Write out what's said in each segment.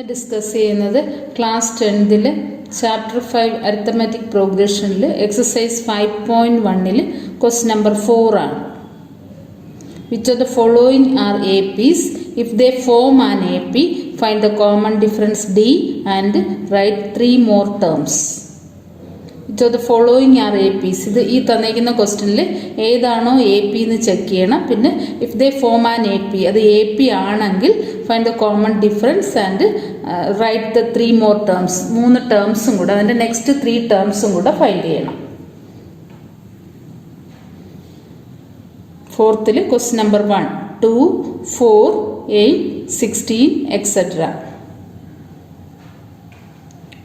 Discuss ചെയ്യുന്നത് class 10ൽ chapter 5 arithmetic പ്രോഗ്രഷനിൽ എക്സസൈസ് 5.1ൽ ക്വസ്റ്റ്യൻ നമ്പർ 4 ആണ്. Which of the following are APs? If they form an AP, find the common difference D and write 3 more terms. Which of the following are APs? ഇത് ഈ തന്നിരിക്കുന്ന ക്വസ്റ്റ്യനിൽ ഏതാണോ AP എന്ന് check ചെയ്യണം. പിന്നെ if they form an AP, അത് AP ആണെങ്കിൽ find the common difference and write the 3 more terms. 3 ടേംസും കൂടെ അതിൻ്റെ നെക്സ്റ്റ് 3 ടേംസും കൂടെ ഫൈൻഡ് ചെയ്യണം. ഫോർത്തിൽ question number 1 2 4 8 16 etc.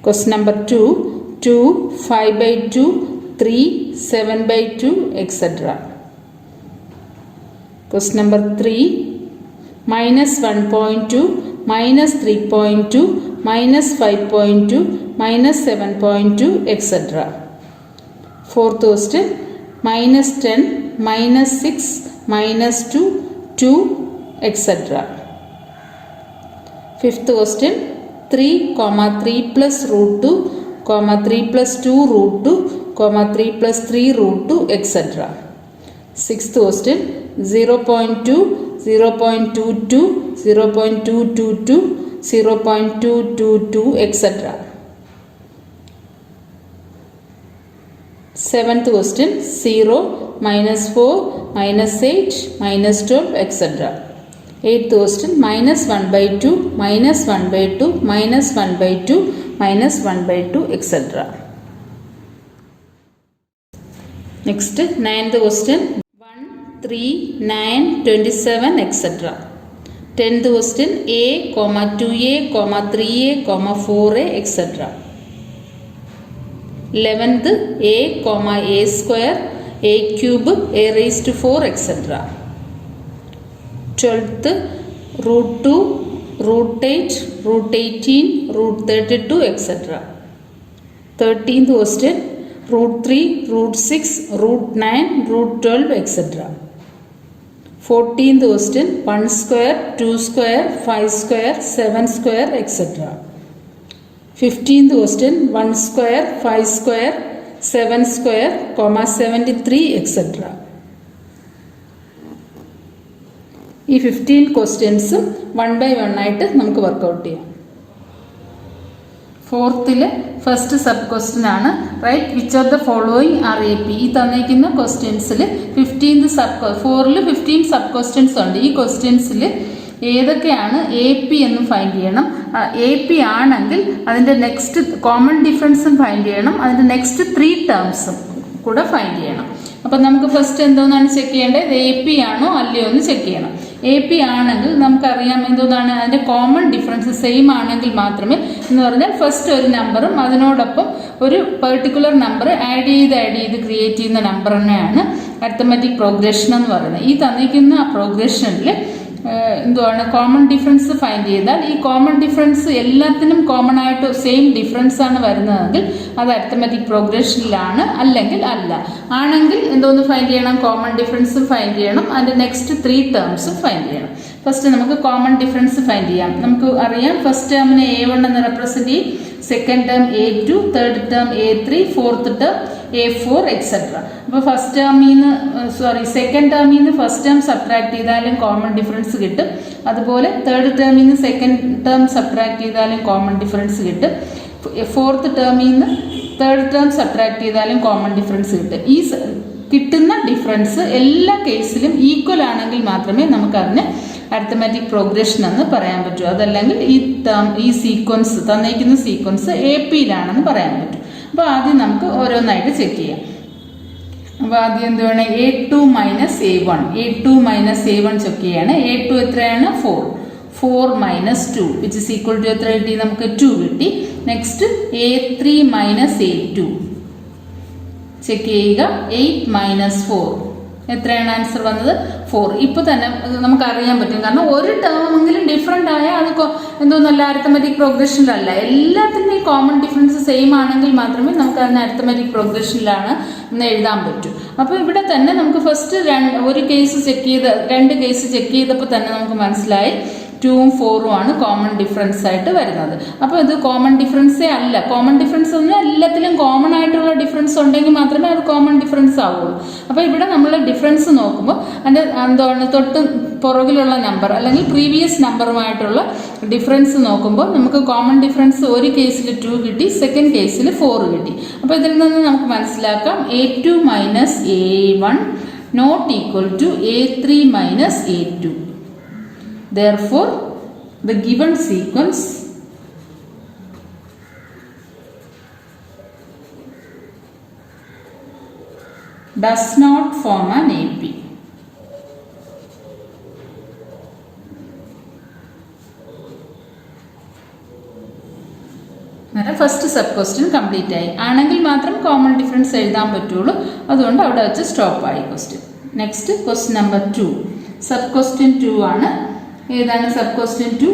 Question number 2 2 5/2 3 7/2 etc. Question number 3 -1.2 -3.2 -5.2 -7.2 etc. Fourth question -10 -6 -2 2 etc. Fifth question 3, 3 plus root 2, 3 plus 2 root 2, 3 plus 3 root 2 etc. Sixth question 0.2, 0.22, 0.222, 0.222 etc. Seventh question 0, -4, -8, -12 etc. Eighth question -1/2, -1/2, -1/2, -1/2 etc. Next, ninth question 1, 3, 9, 27 etc. 10th question A, 2A, 3A, 4A etc. 11th A, A square, A cube, A raised to 4 etc. 12th √2, √8, √18, √32 etc. 13th question √3, √6, √9, √12 etc. 14th question 1 square, 2 square, 5 square, 7 square etc. 15th question 1 square, 5 square, 7 square, 73 etc. ഈ 15 questions 1 by 1 ആയിട്ട് നമുക്ക് work out ചെയ്യാം. ഫോർത്തിൽ first sub question ആണ് write which of the following are AP. ഈ തന്നിരിക്കുന്ന ക്വസ്റ്റ്യൻസിൽ 15 4ൽ 15 sub questions ഉണ്ട്. ഈ ക്വസ്റ്റ്യൻസിൽ ഏതൊക്കെയാണ് AP എന്ന് ഫൈൻഡ് ചെയ്യണം. AP ആണെങ്കിൽ അതിൻ്റെ നെക്സ്റ്റ് കോമൺ ഡിഫറൻസും ഫൈൻഡ് ചെയ്യണം. അതിൻ്റെ നെക്സ്റ്റ് 3 ടേംസും കൂടെ ഫൈൻഡ് ചെയ്യണം. അപ്പം നമുക്ക് ഫസ്റ്റ് എന്തോന്നാണ് ചെക്ക് ചെയ്യേണ്ടത്, AP ആണോ അല്ലയോ എന്ന് ചെക്ക് ചെയ്യണം. AP ആണെങ്കിൽ നമുക്കറിയാം എന്തോന്നാണ് അതിൻ്റെ കോമൺ ഡിഫറൻസ് സെയിം ആണെങ്കിൽ മാത്രമേ എന്ന് പറഞ്ഞാൽ ഫസ്റ്റ് ഒരു നമ്പറും അതിനോടൊപ്പം ഒരു പെർട്ടിക്കുലർ നമ്പർ ആഡ് ചെയ്ത് ക്രിയേറ്റ് ചെയ്യുന്ന നമ്പർ തന്നെയാണ് അരിത്തമാറ്റിക് പ്രോഗ്രഷൻ എന്ന് പറയുന്നത്. ഈ തന്നിരിക്കുന്ന പ്രോഗ്രഷനിൽ എന്തുവാണ് കോമൺ ഡിഫറൻസ് ഫൈൻഡ് ചെയ്താൽ ഈ കോമൺ ഡിഫറൻസ് എല്ലാത്തിനും കോമൺ ആയിട്ട് സെയിം ഡിഫറൻസ് ആണ് വരുന്നതെങ്കിൽ അത് അരിത്തമാറ്റിക് പ്രോഗ്രഷനിലാണ്, അല്ലെങ്കിൽ അല്ല. ആണെങ്കിൽ എന്തോന്ന് ഫൈൻഡ് ചെയ്യണം, കോമൺ ഡിഫറൻസും ഫൈൻഡ് ചെയ്യണം, അതിൻ്റെ നെക്സ്റ്റ് 3 ടേംസും ഫൈൻഡ് ചെയ്യണം. ഫസ്റ്റ് നമുക്ക് കോമൺ ഡിഫറൻസ് ഫൈൻഡ് ചെയ്യാം. നമുക്ക് അറിയാം ഫസ്റ്റ് ടേമിനെ A1 എന്ന് റെപ്രസെൻറ്റ് ചെയ്യും, second term A2, third term A3, fourth term A4 etc. അപ്പോൾ ഫസ്റ്റ് ടേമിൽ നിന്ന് സെക്കൻഡ് ടേമിൽ നിന്ന് ഫസ്റ്റ് ടേം സബ്ട്രാക്ട് ചെയ്താലും കോമൺ ഡിഫറൻസ് കിട്ടും. അതുപോലെ തേർഡ് ടേമിൽ നിന്ന് സെക്കൻഡ് ടേം സബ്ട്രാക്ട് ചെയ്താലും കോമൺ ഡിഫറൻസ് കിട്ടും. ഫോർത്ത് ടേമിൽ നിന്ന് തേർഡ് ടേം സബ്ട്രാക്ട് ചെയ്താലും കോമൺ ഡിഫറൻസ് കിട്ടും. ഈ കിട്ടുന്ന ഡിഫറൻസ് എല്ലാ കേസിലും ഈക്വൽ ആണെങ്കിൽ മാത്രമേ നമുക്കതിനെ അരിത്തമാറ്റിക് പ്രോഗ്രഷൻ എന്ന് പറയാൻ പറ്റൂ. അതല്ലെങ്കിൽ ഈ സീക്വൻസ് തന്നിരിക്കുന്ന സീക്വൻസ് APയിലാണെന്ന് പറയാൻ പറ്റും. അപ്പോൾ ആദ്യം നമുക്ക് ഓരോന്നായിട്ട് ചെക്ക് ചെയ്യാം. അപ്പോൾ ആദ്യം എന്തുവേണം A2 - A1, A2 - A1 check ചെയ്യാണ്. A2 എത്രയാണ് 4 -2 വിച്ച് ഇസ് ഈക്വൽ ടു എത്ര കിട്ടി, നമുക്ക് 2 കിട്ടി. നെക്സ്റ്റ് A3 - A2 ചെക്ക് ചെയ്യുക. 8 - 4 എത്രയാണ് ആൻസർ വന്നത് 4. ഇപ്പോൾ തന്നെ നമുക്കറിയാൻ പറ്റും, കാരണം ഒരു ടേമെങ്കിലും ഡിഫറെൻ്റ് ആയാൽ അത് എന്തോന്നല്ല അരിത്തമാറ്റിക് പ്രോഗ്രഷനിലല്ല. എല്ലാത്തിൻ്റെയും കോമൺ ഡിഫറൻസ് സെയിം ആണെങ്കിൽ മാത്രമേ നമുക്ക് അതിന് അരിത്തമാറ്റിക് പ്രോഗ്രഷനിലാണ് എന്ന് എഴുതാൻ പറ്റൂ. അപ്പോൾ ഇവിടെ തന്നെ നമുക്ക് ഫസ്റ്റ് രണ്ട് കേസ് ചെക്ക് ചെയ്തപ്പോൾ തന്നെ നമുക്ക് മനസ്സിലായി 2ഉം 4ഉം ആണ് കോമൺ ഡിഫറൻസ് ആയിട്ട് വരുന്നത്. അപ്പോൾ ഇത് കോമൺ ഡിഫറൻസേ അല്ല. കോമൺ ഡിഫറൻസ് എന്ന് പറഞ്ഞാൽ എല്ലാത്തിലും കോമൺ ആയിട്ടുള്ള ഡിഫറൻസ് ഉണ്ടെങ്കിൽ മാത്രമേ അത് കോമൺ ഡിഫറൻസ് ആവുള്ളൂ. അപ്പോൾ ഇവിടെ നമ്മൾ ഡിഫറൻസ് നോക്കുമ്പോൾ അതിൻ്റെ എന്താണ് തൊട്ട് പുറകിലുള്ള നമ്പർ അല്ലെങ്കിൽ പ്രീവിയസ് നമ്പറുമായിട്ടുള്ള ഡിഫറൻസ് നോക്കുമ്പോൾ നമുക്ക് കോമൺ ഡിഫറൻസ് ഒരു കേസിൽ 2 കിട്ടി, സെക്കൻഡ് കേസിൽ 4 കിട്ടി. അപ്പോൾ ഇതിൽ നിന്ന് നമുക്ക് മനസ്സിലാക്കാം A2 minus A1 not equal to A3 minus A2. Therefore, the given sequence does not form an AP. First sub question complete ആയി. ആണെങ്കിൽ മാത്രം കോമൺ ഡിഫറൻസ് എഴുതാൻ പറ്റുള്ളൂ. അതുകൊണ്ട് അവിടെ വെച്ച് സ്റ്റോപ്പ് ആയി question. Next question number 2. Sub question 2 ആണ്. ഏതാണ് സബ് ക്വസ്റ്റ്യൻ 2?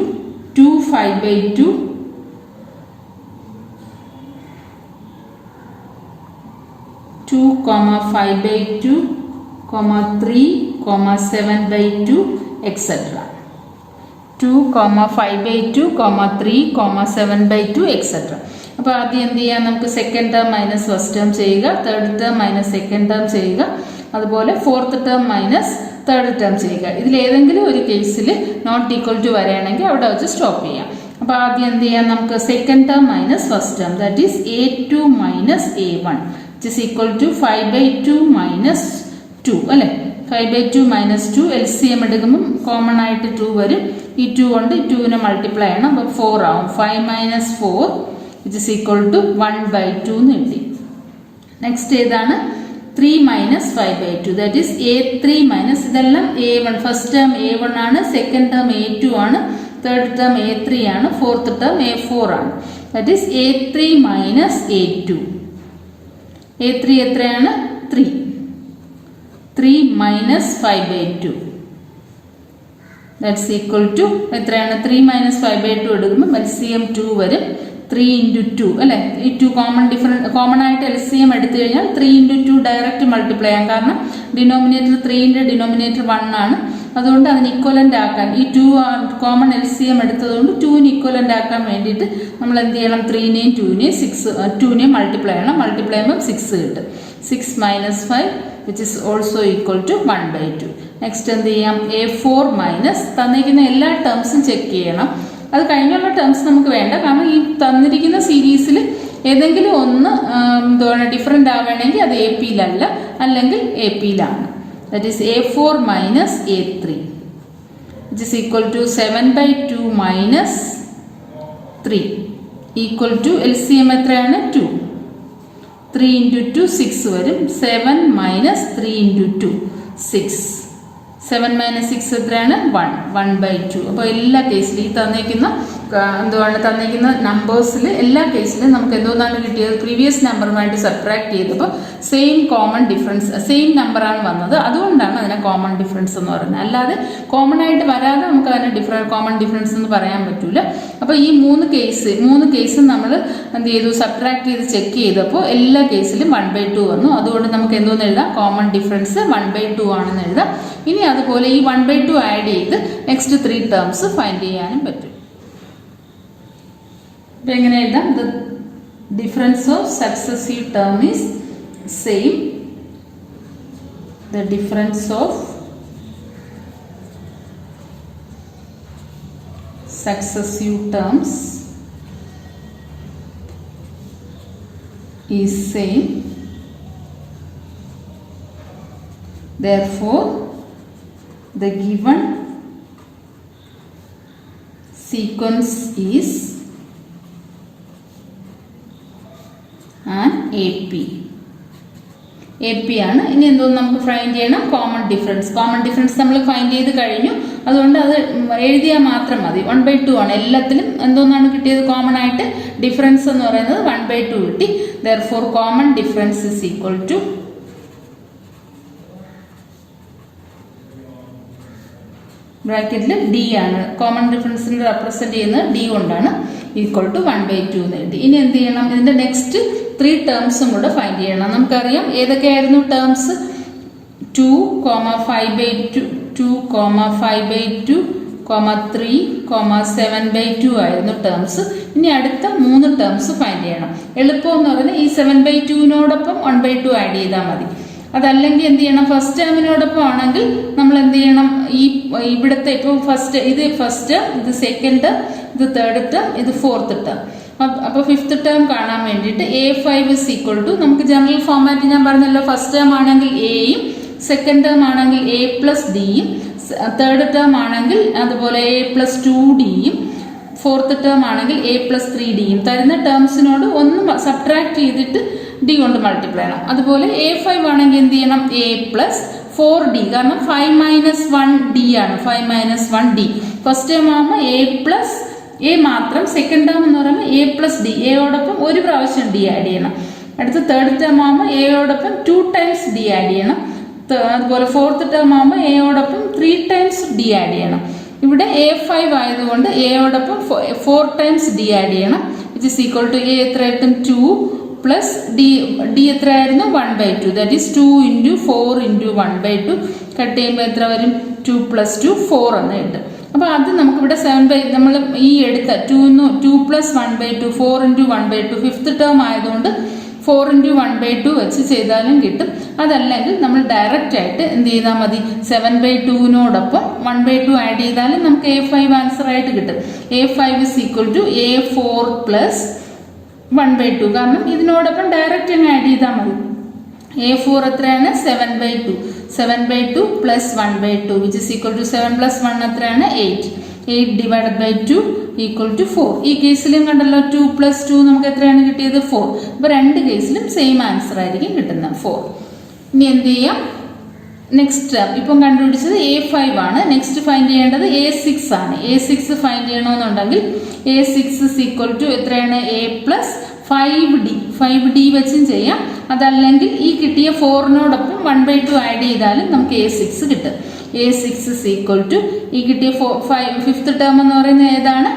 2 5/2 2, 5/2, 3, 7/2 etc. 2, 5/2, 3, 7/2 etc. അപ്പോൾ ആദ്യം എന്ത് ചെയ്യാം? നമുക്ക് second term minus first term ചെയ്യുക, third term minus second term ചെയ്യുക, അതുപോലെ fourth term minus third term ചെയ്യുക. ഇതിലേതെങ്കിലും ഒരു കേസിൽ നോട്ട് ഈക്വൽ ടു വരികയാണെങ്കിൽ അവിടെ വെച്ച് സ്റ്റോപ്പ് ചെയ്യാം. അപ്പോൾ ആദ്യം എന്ത് ചെയ്യാം? നമുക്ക് second term minus first term, that is A2 minus A1 which is equal to 5/2 minus 2 അല്ലേ? 5/2 മൈനസ് 2 LCM എടുക്കുമ്പോൾ കോമൺ ആയിട്ട് 2 വരും. ഈ 2 കൊണ്ട് 2നെ മൾട്ടിപ്ലൈ ചെയ്യണം. അപ്പോൾ 4 ആവും. 5 minus 4 which is equal to 1/2 എന്ന് കിട്ടി. നെക്സ്റ്റ് ഏതാണ്? 3 minus 5/2 that is A3 minus, ഇതെല്ലാം A1. ഫസ്റ്റ് ടേം A1 ആണ്, സെക്കൻഡ് ടേം A2 ആണ്, തേർഡ് ടേം A3 ആണ്, ഫോർത്ത് ടേം A4 ആണ്. That is A3 minus A2. A3 എത്രയാണ്? 3. 3 മൈനസ് 5/2 ദാറ്റ്സ് ഈക്വൽ ടു എത്രയാണ്? 3 മൈനസ് 5/2 എടുക്കുമ്പോൾ LCM 2 വരും. 3 into 2 അല്ലേ? ഈ 2 കോമൺ ആയിട്ട് LCM എടുത്തു കഴിഞ്ഞാൽ 3 into 2 ഡയറക്റ്റ് മൾട്ടിപ്ലൈ ചെയ്യാം. കാരണം ഡിനോമിനേറ്റർ 3ന്റെ ഡിനോമിനേറ്റർ 1 ആണ്. അതുകൊണ്ട് അതിന് ഇക്വലൻ്റ് ആക്കാൻ ഈ 2 കോമൺ LCM എടുത്തതുകൊണ്ട് 2ന് ഇക്വലൻ്റ് ആക്കാൻ വേണ്ടിയിട്ട് നമ്മൾ എന്ത് ചെയ്യണം? 3നെയും 2നെയും മൾട്ടിപ്ലൈ ചെയ്യണം. മൾട്ടിപ്ലൈ ചെയ്യുമ്പോൾ 6 കിട്ടും. 6 minus 5 which is also equal to 1/2. Next എന്ത് ചെയ്യാം? A4 മൈനസ് തന്നിരിക്കുന്ന എല്ലാ ടേംസും ചെക്ക് ചെയ്യണം. അത് കഴിഞ്ഞുള്ള ടേംസ് നമുക്ക് വേണ്ട. കാരണം ഈ തന്നിരിക്കുന്ന സീരീസിൽ ഏതെങ്കിലും ഒന്ന് എന്താണ് ഡിഫറെൻ്റ് ആവുകയാണെങ്കിൽ അത് AP-യിലല്ല, അല്ലെങ്കിൽ AP-യിലാണ്. That is A4 minus A3 which is equal to 7/2 minus 3 equal to LCM എത്രയാണ്? 2. 3 into 2 6 വരും. 7 മൈനസ് 3 into 2 6. 7 മൈനസ് 6 എത്രയാണ്? 1/2. അപ്പോൾ എല്ലാ കേസിലും ഈ തന്നിരിക്കുന്ന നമ്പേഴ്സിൽ എല്ലാ കേസിലും നമുക്ക് എന്തോന്നാണ് കിട്ടിയത്? പ്രീവിയസ് നമ്പറുമായിട്ട് സബ്ട്രാക്ട് ചെയ്തപ്പോൾ സെയിം കോമൺ ഡിഫറൻസ്, സെയിം നമ്പറാണ് വന്നത്. അതുകൊണ്ടാണ് അതിനെ കോമൺ ഡിഫറൻസ് എന്ന് പറയുന്നത്. അല്ലാതെ കോമൺ ആയിട്ട് വരാതെ നമുക്ക് അതിനെ കോമൺ ഡിഫറൻസ് എന്ന് പറയാൻ പറ്റില്ല. അപ്പോൾ ഈ മൂന്ന് കേസും നമ്മൾ എന്ത് ചെയ്തു? സബ്ട്രാക്ട് ചെയ്ത് ചെക്ക് ചെയ്തപ്പോൾ എല്ലാ കേസിലും 1/2 വന്നു. അതുകൊണ്ട് നമുക്ക് എന്തോന്ന് എഴുതാം? കോമൺ ഡിഫറൻസ് 1/2 ആണെന്ന് എഴുതാം. ഇനി അതുപോലെ ഈ 1/2 ആഡ് ചെയ്ത് നെക്സ്റ്റ് 3 ടേംസ് ഫൈൻഡ് ചെയ്യാനും പറ്റും. ഇപ്പം എങ്ങനെ എഴുതാം? The difference of successive term is same. The difference of successive terms is same. Therefore, the given sequence is an AP. AP ആണ്. ഇനി എന്തോന്ന് നമുക്ക് ഫൈൻഡ് ചെയ്യണം? Common difference. കോമൺ ഡിഫറൻസ് നമ്മൾ ഫൈൻഡ് ചെയ്ത് കഴിഞ്ഞു. അതുകൊണ്ട് അത് എഴുതിയാൽ മാത്രം മതി. 1/2 ആണ്. എല്ലാത്തിലും എന്തോന്നാണ് കിട്ടിയത്? കോമൺ ആയിട്ട് ഡിഫറൻസ് എന്ന് പറയുന്നത് 1/2 കിട്ടി. Therefore, common difference is equal to ബ്രാക്കറ്റിൽ D ആണ്. കോമൺ ഡിഫറൻസിനെ റെപ്രസെന്റ് ചെയ്യുന്നത് D കൊണ്ടാണ്. ഈക്വൽ ടു 1/2 എന്ന് എഴുതി. ഇനി എന്ത് ചെയ്യണം? ഇതിന്റെ നെക്സ്റ്റ് 3 ടേംസും കൂടെ ഫൈൻഡ് ചെയ്യണം. നമുക്കറിയാം ഏതൊക്കെയായിരുന്നു ടേംസ്? 2, 5/2, 2, 5/2, 3, 7/2 ആയിരുന്നു ടേംസ്. ഇനി അടുത്ത 3 ടേംസ് ഫൈൻഡ് ചെയ്യണം. എളുപ്പം എന്ന് പറയുന്നത് ഈ 7/2നോടൊപ്പം 1/2 ആഡ് ചെയ്താൽ മതി. അതല്ലെങ്കിൽ എന്ത് ചെയ്യണം, ഫസ്റ്റ് ടേമിനോടൊപ്പം ആണെങ്കിൽ നമ്മൾ എന്ത് ചെയ്യണം, ഈ ഇവിടുത്തെ ഇപ്പോൾ ഇത് ഫസ്റ്റ് ടേം, ഇത് സെക്കൻഡ് ടേം, ഇത് തേർഡ് ടേം, ഇത് ഫോർത്ത് ടേം. അപ്പോൾ ഫിഫ്ത്ത് ടേം കാണാൻ വേണ്ടിയിട്ട് A5 is equal to, നമുക്ക് ജനറൽ ഫോമാറ്റ് ഞാൻ പറഞ്ഞല്ലോ, ഫസ്റ്റ് ടേം ആണെങ്കിൽ എയും സെക്കൻഡ് ടേം ആണെങ്കിൽ A+Dയും തേർഡ് ടേം ആണെങ്കിൽ അതുപോലെ A+2Dയും ഫോർത്ത് ടേം ആണെങ്കിൽ A+3Dയും തരുന്ന ടേംസിനോട് ഒന്ന് സബ്ട്രാക്ട് ചെയ്തിട്ട് ഡി കൊണ്ട് മൾട്ടിപ്ലൈ ചെയ്യണം. അതുപോലെ A5 ആണെങ്കിൽ എന്ത് ചെയ്യണം, A+4D, കാരണം 5 - 1D ആണ്. 5 - 1D ഫസ്റ്റ് ടേം ആകുമ്പോൾ A മാത്രം, സെക്കൻഡ് ടേം എന്ന് പറയുമ്പോൾ A+D, എയോടൊപ്പം ഒരു പ്രാവശ്യം D ആഡ് ചെയ്യണം. അടുത്ത തേർഡ് ടേം ആകുമ്പോൾ എയോടൊപ്പം 2 times D ആഡ് ചെയ്യണം. അതുപോലെ ഫോർത്ത് ടേം ആകുമ്പോൾ എയോടൊപ്പം 3 times D ആഡ് ചെയ്യണം. ഇവിടെ A5 ആയതുകൊണ്ട് എയോടൊപ്പം 4 times D ആഡ് ചെയ്യണം. Which is equal to A എത്ര കിട്ടും, 2 പ്ലസ് D എത്രയായിരുന്നു, 1/2. That is 2 × 4 × 1/2. കട്ട് ചെയ്യുമ്പോൾ എത്ര വരും, 2 + 2 4 എന്ന് കിട്ടും. അപ്പോൾ അത് നമുക്കിവിടെ നമ്മൾ ഈ എടുത്ത 2 + 1/2 4 × 1/2 ഫിഫ്ത്ത് ടേം ആയതുകൊണ്ട് 4 × 1/2 വെച്ച് ചെയ്താലും കിട്ടും. അതല്ലെങ്കിൽ നമ്മൾ ഡയറക്റ്റ് ആയിട്ട് എന്ത് ചെയ്താൽ മതി, 7/2നോടൊപ്പം 1/2 ആഡ് ചെയ്താലും നമുക്ക് A5 ആൻസർ ആയിട്ട് കിട്ടും. A5 is equal to A4 + 1/2, കാരണം ഇതിനോടൊപ്പം ഡയറക്റ്റ് അങ്ങ് ആഡ് ചെയ്താൽ മതി. A4 എത്രയാണ്, 7/2. 7/2 + 1/2 which is equal to 7 + 1 എത്രയാണ്, 8. 8 / 2 = 4. ഈ കേസിലും കണ്ടല്ലോ 2 + 2 നമുക്ക് എത്രയാണ് കിട്ടിയത്, 4. അപ്പോൾ രണ്ട് കേസിലും സെയിം ആൻസർ ആയിരിക്കും കിട്ടുന്നത്, 4. ഇനി എന്ത് ചെയ്യാം, നെക്സ്റ്റ് ടേം ഇപ്പം കണ്ടുപിടിച്ചത് A5 ആണ്. നെക്സ്റ്റ് ഫൈൻഡ് ചെയ്യേണ്ടത് A6 ആണ്. A6 ഫൈൻഡ് ചെയ്യണമെന്നുണ്ടെങ്കിൽ A6 is equal to എത്രയാണ്, A+5D. 5D വെച്ചും ചെയ്യാം. അതല്ലെങ്കിൽ ഈ കിട്ടിയ 4നോടൊപ്പം 1/2 ആഡ് ചെയ്താലും നമുക്ക് A6 കിട്ടും. A6 is equal to ഈ കിട്ടിയ ഫിഫ്ത്ത് ടേം എന്ന് പറയുന്നത് ഏതാണ്,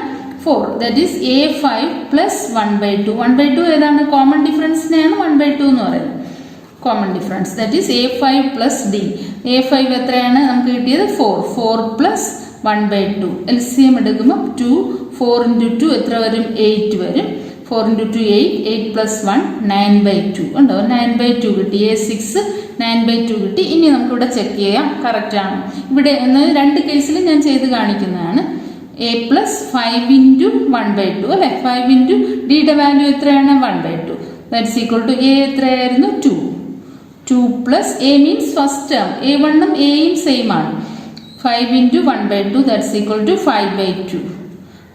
4. That is A5 + 1/2. 1/2 ഏതാണ്, കോമൺ ഡിഫറൻസിനെയാണ് 1/2 എന്ന് പറയുന്നത്, common difference. That is A5 + D. A5 എത്രയാണ് നമുക്ക് കിട്ടിയത്, 4. 4 + 1/2. LCM എടുക്കുമ്പോൾ 2, 4 × 2 എത്ര വരും, 8 വരും. 4 × 2 8, 8 + 1 9/2 ഉണ്ടോ, 9/2 കിട്ടി. A6 9/2 കിട്ടി. ഇനി നമുക്കിവിടെ ചെക്ക് ചെയ്യാം കറക്റ്റ് ആണ്. ഇവിടെ രണ്ട് കേസിലും ഞാൻ ചെയ്ത് കാണിക്കുന്നതാണ്. A+5 × 1/2 അല്ലെ, 5 × Dയുടെ വാല്യൂ എത്രയാണ്, 1/2. ദാറ്റ്സ് ഈക്വൽ ടു A എത്രയായിരുന്നു, 2. 2 + A മീൻസ് ഫസ്റ്റ് ടേം, A1ഉം Aയും സെയിം ആണ്. 5 × 1/2 ദാറ്റ്സ് ഈക്വൽ ടു 5/2.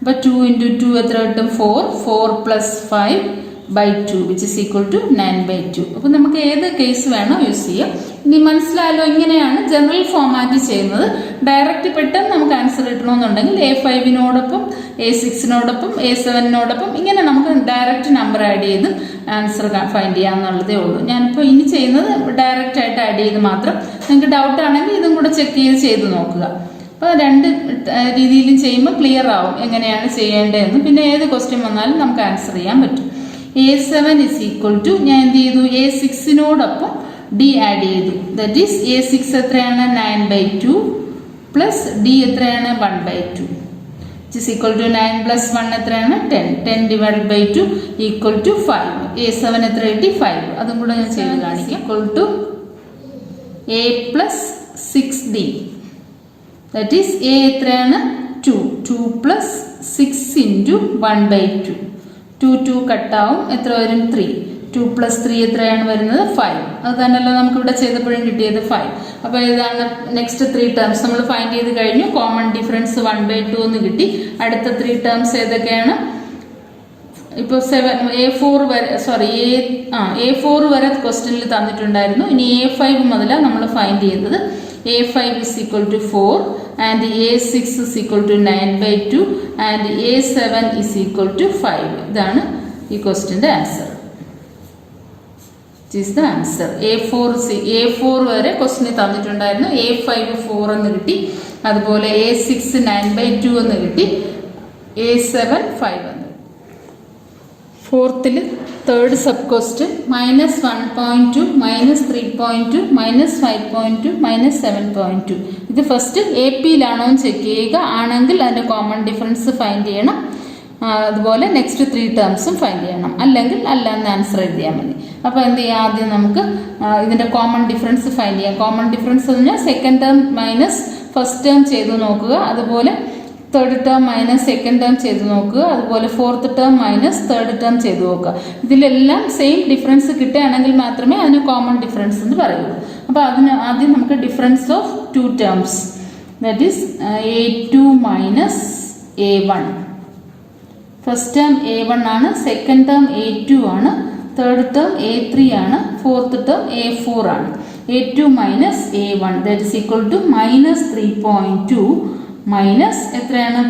അപ്പോൾ 2 × 2 എത്ര കിട്ടും, 4. 4 + 5/2 which is equal to 9/2. അപ്പോൾ നമുക്ക് ഏത് കേസ് വേണോ യൂസ് ചെയ്യാം. ഇനി മനസ്സിലായാലോ, ഇങ്ങനെയാണ് ജനറൽ ഫോമാറ്റ് ചെയ്യുന്നത്. ഡയറക്റ്റ് പെട്ടെന്ന് നമുക്ക് ആൻസർ കിട്ടണമെന്നുണ്ടെങ്കിൽ A5നോടൊപ്പം A6നോടൊപ്പം A7നോടൊപ്പം ഇങ്ങനെ നമുക്ക് ഡയറക്റ്റ് നമ്പർ ആഡ് ചെയ്ത് ആൻസർ ഫൈൻഡ് ചെയ്യാമെന്നുള്ളതേ ഉള്ളൂ. ഞാനിപ്പോൾ ഇനി ചെയ്യുന്നത് ഡയറക്റ്റ് ആയിട്ട് ആഡ് ചെയ്ത് മാത്രം. നിങ്ങൾക്ക് ഡൗട്ട് ആണെങ്കിൽ ഇതും കൂടെ ചെക്ക് ചെയ്ത് നോക്കുക. അപ്പോൾ രണ്ട് രീതിയിലും ചെയ്യുമ്പോൾ ക്ലിയർ ആവും എങ്ങനെയാണ് ചെയ്യേണ്ടതെന്ന്. പിന്നെ ഏത് ക്വസ്റ്റ്യൻ വന്നാലും നമുക്ക് ആൻസർ ചെയ്യാൻ പറ്റും. A7 is equal to ഞാൻ എന്ത് ചെയ്തു, A6നോടൊപ്പം D ആഡ് ചെയ്തു. ദാറ്റ് ഈസ് A6 എത്രയാണ്, 9/2 + D എത്രയാണ്, 1/2 which is equal to 9 + 1 എത്രയാണ്, 10. 10 / 2 = 5. A7 എത്ര കിട്ടി, 5. അതും കൂടെ ഞാൻ ചെയ്ത് കാണിക്കാം. equal to A+6D. That is A എത്രയാണ്, 2. 2 + 6 × 1/2. 2 കട്ടാവും, എത്ര വരും, 3. 2 + 3 എത്രയാണ് വരുന്നത്, 5. അത് തന്നെയല്ലോ നമുക്കിവിടെ ചെയ്തപ്പോഴും കിട്ടിയത്, 5. അപ്പോൾ ഇതാണ് നെക്സ്റ്റ് 3 ടേംസ് നമ്മൾ ഫൈൻഡ് ചെയ്ത് കഴിഞ്ഞു. കോമൺ ഡിഫറൻസ് 1/2 എന്ന് കിട്ടി. അടുത്ത 3 ടേംസ് ഏതൊക്കെയാണ്, ഇപ്പോൾ A4 വരെ ക്വസ്റ്റ്യനിൽ തന്നിട്ടുണ്ടായിരുന്നു. ഇനി A5 മുതലാണ് നമ്മൾ ഫൈൻഡ് ചെയ്തത്. A5 is equal to 4 and A6 is equal to 9/2 and A7 is equal to 5. ഇതാണ് ഈ ക്വസ്റ്റ്യൻ്റെ answer. This is the answer. A4 വരെ ക്വസ്റ്റ്യൻ തന്നിട്ടുണ്ടായിരുന്നു. A5 4 എന്ന് കിട്ടി. അതുപോലെ A6 9/2 എന്ന് കിട്ടി. A7 5 എന്ന്. ഫോർത്തിൽ തേർഡ് സബ് ക്വസ്റ്റ്യൻ -1.2 -3.2 -5.2 -7.2 ഇത് ഫസ്റ്റ് എ പിയിലാണോ എന്ന് ചെക്ക് ചെയ്യുക. ആണെങ്കിൽ അതിൻ്റെ കോമൺ ഡിഫറൻസ് ഫൈൻഡ് ചെയ്യണം. അതുപോലെ നെക്സ്റ്റ് 3 ടേംസും ഫൈൻഡ് ചെയ്യണം. അല്ലെങ്കിൽ അല്ല എന്ന് ആൻസർ എഴുതിയാൽ മതി. അപ്പോൾ എന്ത് ചെയ്യാം, ആദ്യം നമുക്ക് ഇതിൻ്റെ കോമൺ ഡിഫറൻസ് ഫൈൻഡ് ചെയ്യാം. കോമൺ ഡിഫറൻസ് എന്ന് പറഞ്ഞാൽ second term minus first term ചെയ്ത് നോക്കുക. അതുപോലെ third term minus second term ചെയ്ത് നോക്കുക. അതുപോലെ fourth term minus third term ചെയ്ത് നോക്കുക. ഇതിലെല്ലാം സെയിം ഡിഫറൻസ് കിട്ടുകയാണെങ്കിൽ മാത്രമേ അതിന് കോമൺ ഡിഫറൻസ് എന്ന് പറയുള്ളൂ. അപ്പോൾ അതിന് ആദ്യം നമുക്ക് difference of 2 terms, that is A2 minus A1. First term A1 ആണ്, സെക്കൻഡ് ടേം A2 ആണ്, തേർഡ് ടേം A3 ആണ്, ഫോർത്ത് ടേം A4 ആണ്. A2 minus A1 that is equal to minus 3.2 minus എത്രയാണ്,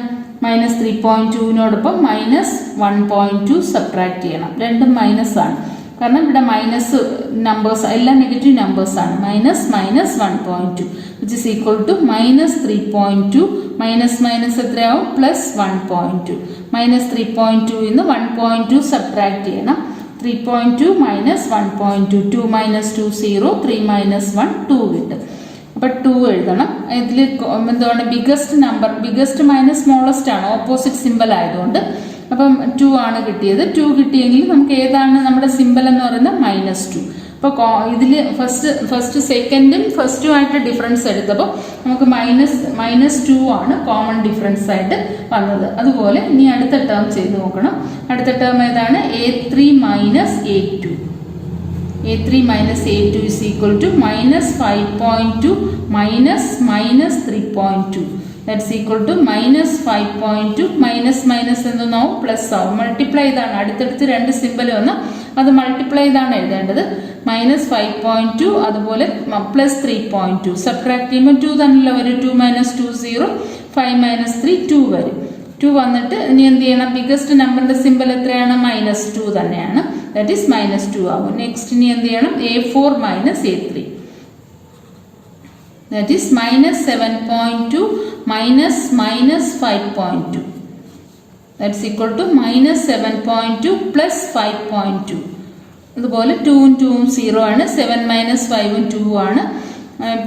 മൈനസ് 3.2നോടൊപ്പം മൈനസ് 1.2 സബ്ട്രാക്ട് ചെയ്യണം. രണ്ടും minus ആണ്, കാരണം ഇവിടെ മൈനസ് നമ്പേഴ്സ് എല്ലാം നെഗറ്റീവ് നമ്പേഴ്സ് ആണ്. Minus minus 1.2 which is equal to minus 3.2 minus minus എത്രയാവും, പ്ലസ് 1.2. മൈനസ് 3.2 ഇന്ന് 1.2 സബ്ട്രാക്ട് ചെയ്യണം. 3.2 മൈനസ് 1.2, 2 മൈനസ് 2 0, 3 മൈനസ് 1 2 കിട്ടും. അപ്പോൾ 2 എഴുതണം. ഇതിൽ എന്താണ് biggest number, biggest minus smallest ആണ്, ഓപ്പോസിറ്റ് സിമ്പിൾ ആയതുകൊണ്ട്. അപ്പം 2 ആണ് കിട്ടിയത്. 2 കിട്ടിയെങ്കിൽ നമുക്ക് ഏതാണ് നമ്മുടെ സിമ്പിൾ എന്ന് പറയുന്നത് -2. അപ്പോൾ ഇതിൽ ഫസ്റ്റ് സെക്കൻഡും ഫസ്റ്റും ആയിട്ട് ഡിഫറൻസ് എടുത്തപ്പോൾ നമുക്ക് -2 ആണ് കോമൺ ഡിഫറൻസ് ആയിട്ട് വന്നത്. അതുപോലെ ഇനി അടുത്ത ടേം ചെയ്ത് നോക്കണം. അടുത്ത ടേം ഏതാണ്, A3 minus A2. A3 minus A2 is equal to minus 5.2 minus minus 3.2. That's equal to minus 5.2 minus minus എന്തെന്നാവും, plus ആവും. മൾട്ടിപ്ലൈ ഇതാണ്, അടുത്തടുത്ത് രണ്ട് സിമ്പിൾ വന്ന് അത് മൾട്ടിപ്ലൈ ഇതാണ് എഴുതേണ്ടത്. മൈനസ് 5.2 അതുപോലെ പ്ലസ് 3.2 സബ്ട്രാക്ട് ചെയ്യുമ്പോൾ 2 തന്നെയല്ല വരും. 2 മൈനസ് 2 0, 5 മൈനസ് 3 2 വരും. 2 വന്നിട്ട് ഇനി എന്ത് ചെയ്യണം, ബിഗസ്റ്റ് നമ്പറിന്റെ സിമ്പിൾ എത്രയാണ്, -2 തന്നെയാണ്. ദാറ്റ് ഈസ് -2 ആവും. നെക്സ്റ്റ് ഇനി എന്ത് ചെയ്യണം, A4 minus A3 that is minus 7.2 minus minus 5.2 that's equal to minus 7.2 plus 5.2. അതുപോലെ 2ഉം 2ഉം 0 ആണ്. 7 മൈനസ് 5ഉം 2 ആണ്.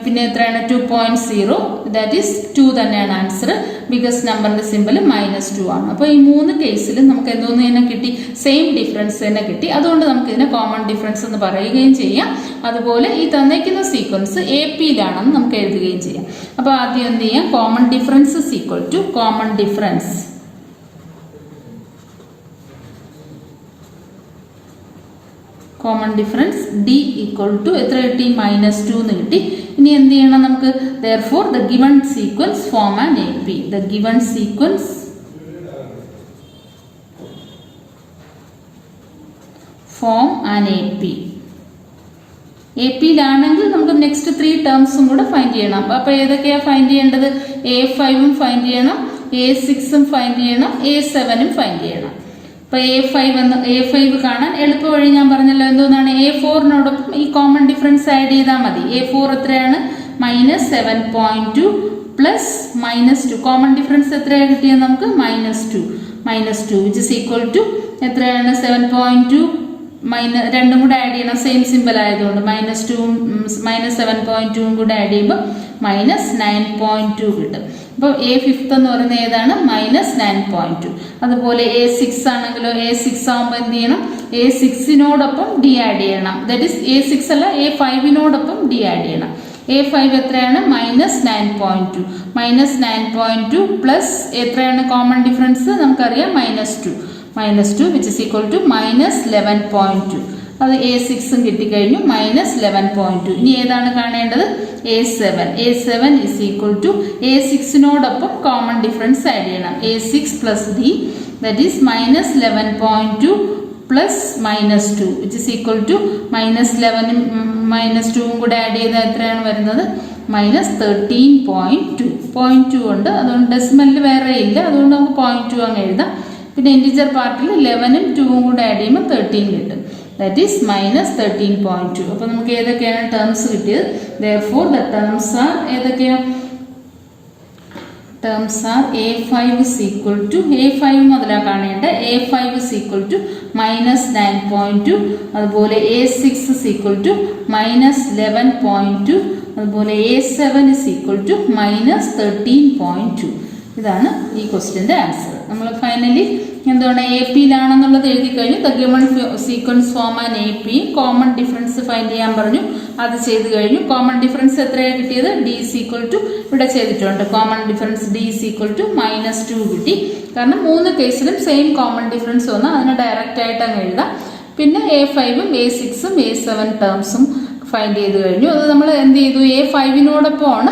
പിന്നെ എത്രയാണ്, 2.0 ദാറ്റ് ഈസ് 2 തന്നെയാണ് ആൻസർ. ബിഗസ്റ്റ് നമ്പറിന്റെ സിമ്പിൾ -2 ആണ്. അപ്പോൾ ഈ 3 കേസിലും നമുക്ക് എന്തോന്ന് തന്നെ കിട്ടി, സെയിം ഡിഫറൻസ് തന്നെ കിട്ടി. അതുകൊണ്ട് നമുക്ക് ഇതിനെ കോമൺ ഡിഫറൻസ് എന്ന് പറയുകയും ചെയ്യാം. അതുപോലെ ഈ തന്നേക്കുന്ന സീക്വൻസ് AP-യിലാണെന്ന് നമുക്ക് എഴുതുകയും ചെയ്യാം. അപ്പോൾ ആദ്യം എന്ത് ചെയ്യാം, common difference is equal to common difference common difference D equal to എത്ര കിട്ടി, -2 എന്ന് കിട്ടി. ഇനി എന്ത് ചെയ്യണം നമുക്ക്, therefore the given sequence form an AP. The given sequence form an AP. AP-യിലാണെങ്കിൽ നമുക്ക് നെക്സ്റ്റ് 3 ടേംസും കൂടെ ഫൈൻഡ് ചെയ്യണം. അപ്പോൾ ഏതൊക്കെയാണ് ഫൈൻഡ് ചെയ്യേണ്ടത്, A5ഉം ഫൈൻഡ് ചെയ്യണം, A6ഉം ഫൈൻഡ് ചെയ്യണം, A7ഉം ഫൈൻഡ് ചെയ്യണം. അപ്പോൾ A5 കാണാൻ എളുപ്പ വഴി ഞാൻ പറഞ്ഞല്ലോ, എന്തോന്നാണ്, A4നോടൊപ്പം ഈ കോമൺ ഡിഫറൻസ് ആഡ് ചെയ്താൽ മതി. A4 എത്രയാണ്, -7.2 പ്ലസ് -2. കോമൺ ഡിഫറൻസ് എത്രയാണ് കിട്ടിയത് നമുക്ക്, -2 വിച്ച് ഇസ് ഈക്വൽ ടു എത്രയാണ്, 7.2 രണ്ടും കൂടെ ആഡ് ചെയ്യണം, സെയിം സിമ്പിൾ ആയതുകൊണ്ട് -2ഉം -7.2ഉം കൂടെ ആഡ് ചെയ്യുമ്പോൾ -9.2 കിട്ടും. അപ്പോൾ A5 എന്ന് പറയുന്നത് ഏതാണ്, -9.2. അതുപോലെ A6 ആണെങ്കിലോ, A6 ആകുമ്പോൾ എന്ത് ചെയ്യണം, A6നോടൊപ്പം D ആഡ് ചെയ്യണം. ദാറ്റ് ഈസ് A6 അല്ല, A5നോടൊപ്പം D ആഡ് ചെയ്യണം. A5 എത്രയാണ്, -9.2. -9.2 പ്ലസ് എത്രയാണ് കോമൺ ഡിഫറൻസ് നമുക്കറിയാം, -2 വിച്ച് ഇസ് ഈക്വൽ ടു -11.2. അത് A6ഉം കിട്ടിക്കഴിഞ്ഞു, -11.2. ഇനി ഏതാണ് കാണേണ്ടത്, A7 ഇസ് ഈക്വൽ ടു A6നോടൊപ്പം കോമൺ ഡിഫറൻസ് ആഡ് ചെയ്യണം. A6 plus D that is -11.2 plus -2 which is equal to -11ഉം -2ഉം കൂടെ ആഡ് ചെയ്താൽ എത്രയാണ് വരുന്നത്, -13.2. 0.2 ഉണ്ട്, അതുകൊണ്ട് ഡെസിമലിൽ വേറെ ഇല്ല, അതുകൊണ്ട് നമുക്ക് 0.2 അങ്ങ് എഴുതാം. പിന്നെ ഇൻറ്റിജർ പാർട്ടിൽ 11ഉം 2ഉം കൂടെ ആഡ് ചെയ്യുമ്പോൾ 13 കിട്ടും. That is -13.2. അപ്പോൾ നമുക്ക് ഏതൊക്കെയാണ് ടേംസ് കിട്ടിയത്, therefore the terms are ഏതൊക്കെയാണ്, terms are A5 is equal to A5 മുതലാണ് കാണേണ്ട, A5 is equal to -9.2. അതുപോലെ A6 is equal to -11.2. അതുപോലെ A7 is equal to -13.2. ഇതാണ് ഈ ക്വസ്റ്റ്യൻ്റെ ആൻസർ. നമ്മൾ ഫൈനലി എന്താണ് AP-യിലാണെന്നുള്ളത് എഴുതി കഴിഞ്ഞു. The given sequence form an AP, common difference find ചെയ്യാൻ പറഞ്ഞു, അത് ചെയ്ത് കഴിഞ്ഞു. കോമൺ ഡിഫറൻസ് എത്രയാണ് കിട്ടിയത്? D is equal to ഇവിടെ ചെയ്തിട്ടുണ്ട്. Common difference D is equal to -2 കിട്ടി. കാരണം 3 കേസിലും സെയിം കോമൺ ഡിഫറൻസ് വന്നാൽ അതിനെ ഡയറക്റ്റ് ആയിട്ട് അങ്ങ് എഴുതാം. പിന്നെ A5ഉം A6ഉം A7 ടേംസും ഫൈൻഡ് ചെയ്ത് കഴിഞ്ഞു. അത് നമ്മൾ എന്ത് ചെയ്തു? A5നോടൊപ്പമാണ്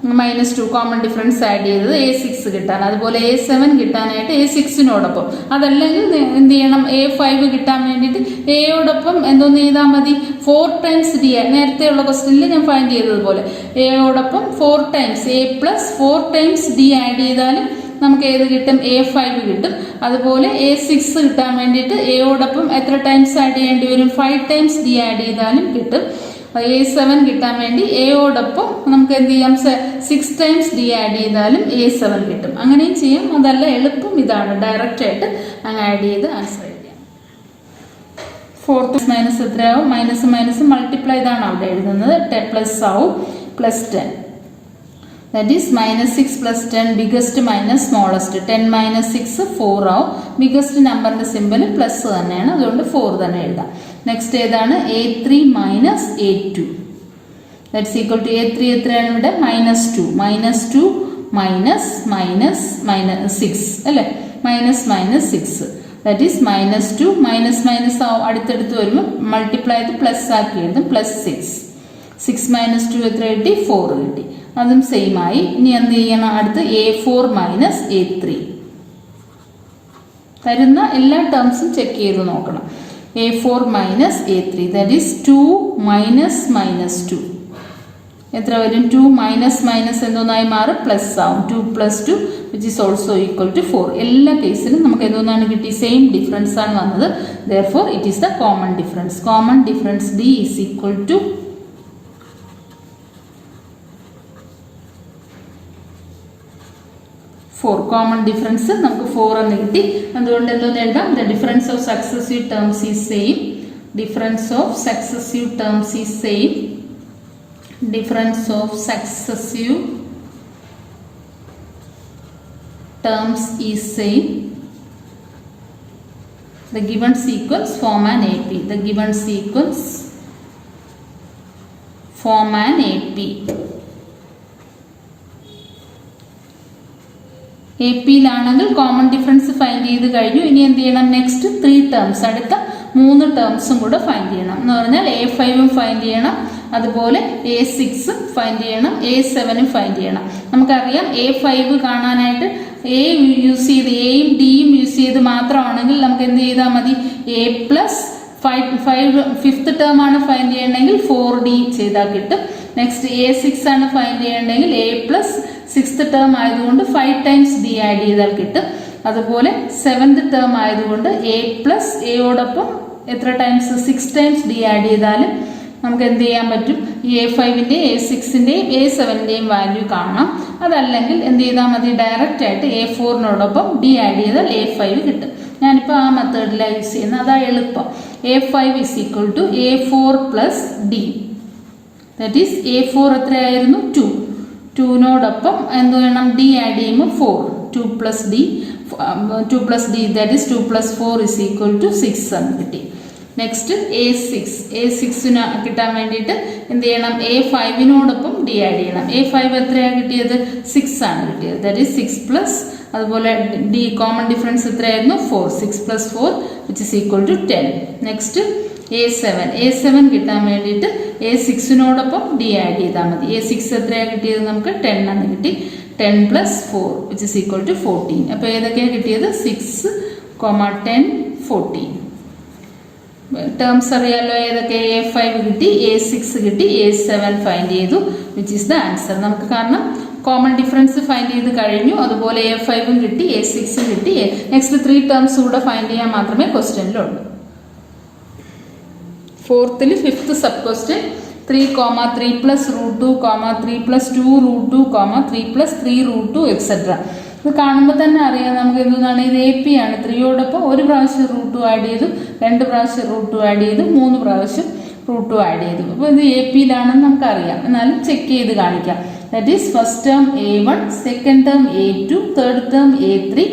-2 കോമൺ ഡിഫറൻസ് ആഡ് ചെയ്തത് A6 കിട്ടാൻ. അതുപോലെ A7 കിട്ടാനായിട്ട് A6നോടൊപ്പം. അതല്ലെങ്കിൽ എന്ത് ചെയ്യണം? A5 കിട്ടാൻ വേണ്ടിയിട്ട് എയോടൊപ്പം എന്തോന്ന് ചെയ്താൽ മതി? 4 ടൈംസ് D. നേരത്തെയുള്ള ക്വസ്റ്റ്യനിൽ ഞാൻ ഫൈൻഡ് ചെയ്തതുപോലെ എയോടൊപ്പം 4 times A + 4 times D add ചെയ്താലും നമുക്ക് ഏത് കിട്ടും? A5 കിട്ടും. അതുപോലെ A6 കിട്ടാൻ വേണ്ടിയിട്ട് എയോടൊപ്പം എത്ര ടൈംസ് ആഡ് ചെയ്യേണ്ടി വരും? 5 ടൈംസ് D ആഡ് ചെയ്താലും കിട്ടും. A7 കിട്ടാൻ വേണ്ടി എയോടൊപ്പം നമുക്ക് എന്ത് ചെയ്യാം? 6 ടൈംസ് D ആഡ് ചെയ്താലും A7 കിട്ടും. അങ്ങനെയും ചെയ്യാം. അതല്ല എളുപ്പം ഇതാണ്, ഡയറക്റ്റ് ആയിട്ട് അങ്ങ് ആഡ് ചെയ്ത് ആൻസർ എഴുതാം. 4 മൈനസ് എത്രയാവും? മൈനസ് മൾട്ടിപ്ലൈ ഇതാണ് അവിടെ എഴുതുന്നത്. 10 പ്ലസ് ആവും +10. That is -6 + 10 biggest minus smallest. 10 - 6 4 ആവും. ബിഗസ്റ്റ് നമ്പറിന്റെ സിമ്പിൾ പ്ലസ് തന്നെയാണ്, അതുകൊണ്ട് 4 തന്നെ എഴുതാം. നെക്സ്റ്റ് ഏതാണ്? A3 - A2. That's equal to A3 എത്രയാണ് ഇവിടെ? -2 -6 അല്ലേ? -6 ദാറ്റ് ഈസ് -2 അടുത്തടുത്ത് വരുമ്പോൾ മൾട്ടിപ്ലൈ ചെയ്ത് പ്ലസ് ആക്കി എഴുതും. +6 6 - 2 എത്ര കിട്ടി? 4 കിട്ടി. അതും സെയിം ആയി. ഇനി എന്ത് ചെയ്യണം? അടുത്ത് A4 - A3. തരുന്ന എല്ലാ ടേംസും ചെക്ക് ചെയ്ത് നോക്കണം. A4 - A3 ദാറ്റ് ഈസ് 2 - -2 എത്ര വരും? 2 - എന്തോന്നായി മാറും? പ്ലസ് ആവും. 2 + 2 which is also equal to 4. എല്ലാ കേസിലും നമുക്ക് എന്തോന്നാണ് കിട്ടി? സെയിം ഡിഫറൻസ് ആണ് വന്നത്. Therefore it is the common difference. Common difference D is equal to 4. Common difference നമുക്ക് 4 എന്ന് കിട്ടി. അതുകൊണ്ട് എന്തോന്ന് എഴുതാം? The difference of successive terms is same. Difference of successive terms is same. Difference of successive terms is same. The given sequence form an AP. The given sequence form an AP. AP-യിലാണെങ്കിൽ common difference find ചെയ്ത് കഴിഞ്ഞു. ഇനി എന്ത് ചെയ്യണം? Next 3 terms, അടുത്ത 3 ടേംസും കൂടെ find ചെയ്യണം. എന്ന് പറഞ്ഞാൽ A5ഉം ഫൈൻഡ് ചെയ്യണം, അതുപോലെ A6ഉം ഫൈൻഡ് ചെയ്യണം, A7ഉം ഫൈൻഡ് ചെയ്യണം. നമുക്കറിയാം A5 കാണാനായിട്ട് A യൂസ് ചെയ്ത് Aയും Dയും യൂസ് ചെയ്ത് മാത്രമാണെങ്കിൽ നമുക്ക് എന്ത് ചെയ്താൽ മതി? A + 5th ടേം ആണ് ഫൈൻഡ് ചെയ്യണമെങ്കിൽ 4D ചെയ്താൽ കിട്ടും. നെക്സ്റ്റ് A6 ആണ് ഫൈൻഡ് ചെയ്യണമെങ്കിൽ A + 6th ടേം ആയതുകൊണ്ട് 5 ടൈംസ് D ആഡ് ചെയ്താൽ കിട്ടും. അതുപോലെ 7th ടേം ആയതുകൊണ്ട് A + എയോടൊപ്പം എത്ര ടൈംസ്? 6 ടൈംസ് D ആഡ് ചെയ്താലും നമുക്ക് എന്ത് ചെയ്യാൻ പറ്റും? ഈ A5ൻ്റെയും A6ൻ്റെയും A7ൻ്റെയും വാല്യൂ കാണാം. അതല്ലെങ്കിൽ എന്ത് ചെയ്താൽ മതി? ഡയറക്റ്റ് ആയിട്ട് A4നോടൊപ്പം D ആഡ് ചെയ്താൽ A5 കിട്ടും. ഞാനിപ്പോൾ ആ മെത്തേഡിലാണ് യൂസ് ചെയ്യുന്നത്, അതാ എളുപ്പം. A5 is equal to A4 + D. That is A4 എത്രയായിരുന്നു? 2. 2നോടൊപ്പം എന്ത് വേണം? D ആഡ് ചെയ്യുമ്പോൾ 4. 2 + D that is 2 + 4 is equal to 6 എന്ന് കിട്ടി. നെക്സ്റ്റ് A6ന് കിട്ടാൻ വേണ്ടിയിട്ട് എന്ത് ചെയ്യണം? A5നോടൊപ്പം D ആഡ് ചെയ്യണം. A5 എത്രയാണ് കിട്ടിയത്? 6 ആണ് കിട്ടിയത്. ദാറ്റ് ഈസ് 6 + അതുപോലെ D കോമൺ ഡിഫറൻസ് എത്രയായിരുന്നു? 4. 6 + 4 which is equal to 10. Next A7 കിട്ടാൻ വേണ്ടിയിട്ട് A6നോടൊപ്പം D ആഡ് ചെയ്താൽ മതി. A6 എത്രയാണ് കിട്ടിയത്? നമുക്ക് 10 എന്ന് കിട്ടി. 10 + 4 വിച്ച് ഈസ് ഈക്വൽ ടു 14. അപ്പോൾ ഏതൊക്കെയാണ് കിട്ടിയത്? 6, 10, 14. ടേംസ് അറിയാലോ ഏതൊക്കെ? A5 കിട്ടി, A6 കിട്ടി, A7 ഫൈൻഡ് ചെയ്തു, വിച്ച് ഈസ് ദ ആൻസർ. നമുക്ക് കാരണം കോമൺ ഡിഫറൻസ് ഫൈൻഡ് ചെയ്ത് കഴിഞ്ഞു. അതുപോലെ A5ഉം കിട്ടി, A6ഉം കിട്ടി. നെക്സ്റ്റ് 3 ടേംസ് കൂടെ ഫൈൻഡ് ചെയ്യാൻ മാത്രമേ ക്വസ്റ്റ്യനിലുള്ളൂ. 4th 5th sub question 3, 3 + √2, 3 + 2 √2, 3 + 3 √2 etcetera. ഇത് കാണുമ്പോൾ തന്നെ അറിയാം നമുക്ക് എന്താണ്? ഇത് AP ആണ്. 3യോടൊപ്പം 1 പ്രാവശ്യം √2 ആഡ് ചെയ്തു, 2 പ്രാവശ്യം √2 ആഡ് ചെയ്തു, 3 പ്രാവശ്യം റൂട്ട് 2 ആഡ് ചെയ്തു. അപ്പോൾ ഇത് എ പിയിലാണെന്ന് നമുക്കറിയാം, എന്നാലും ചെക്ക് ചെയ്ത് കാണിക്കാം. That is first term A1, second term A2, third term A3,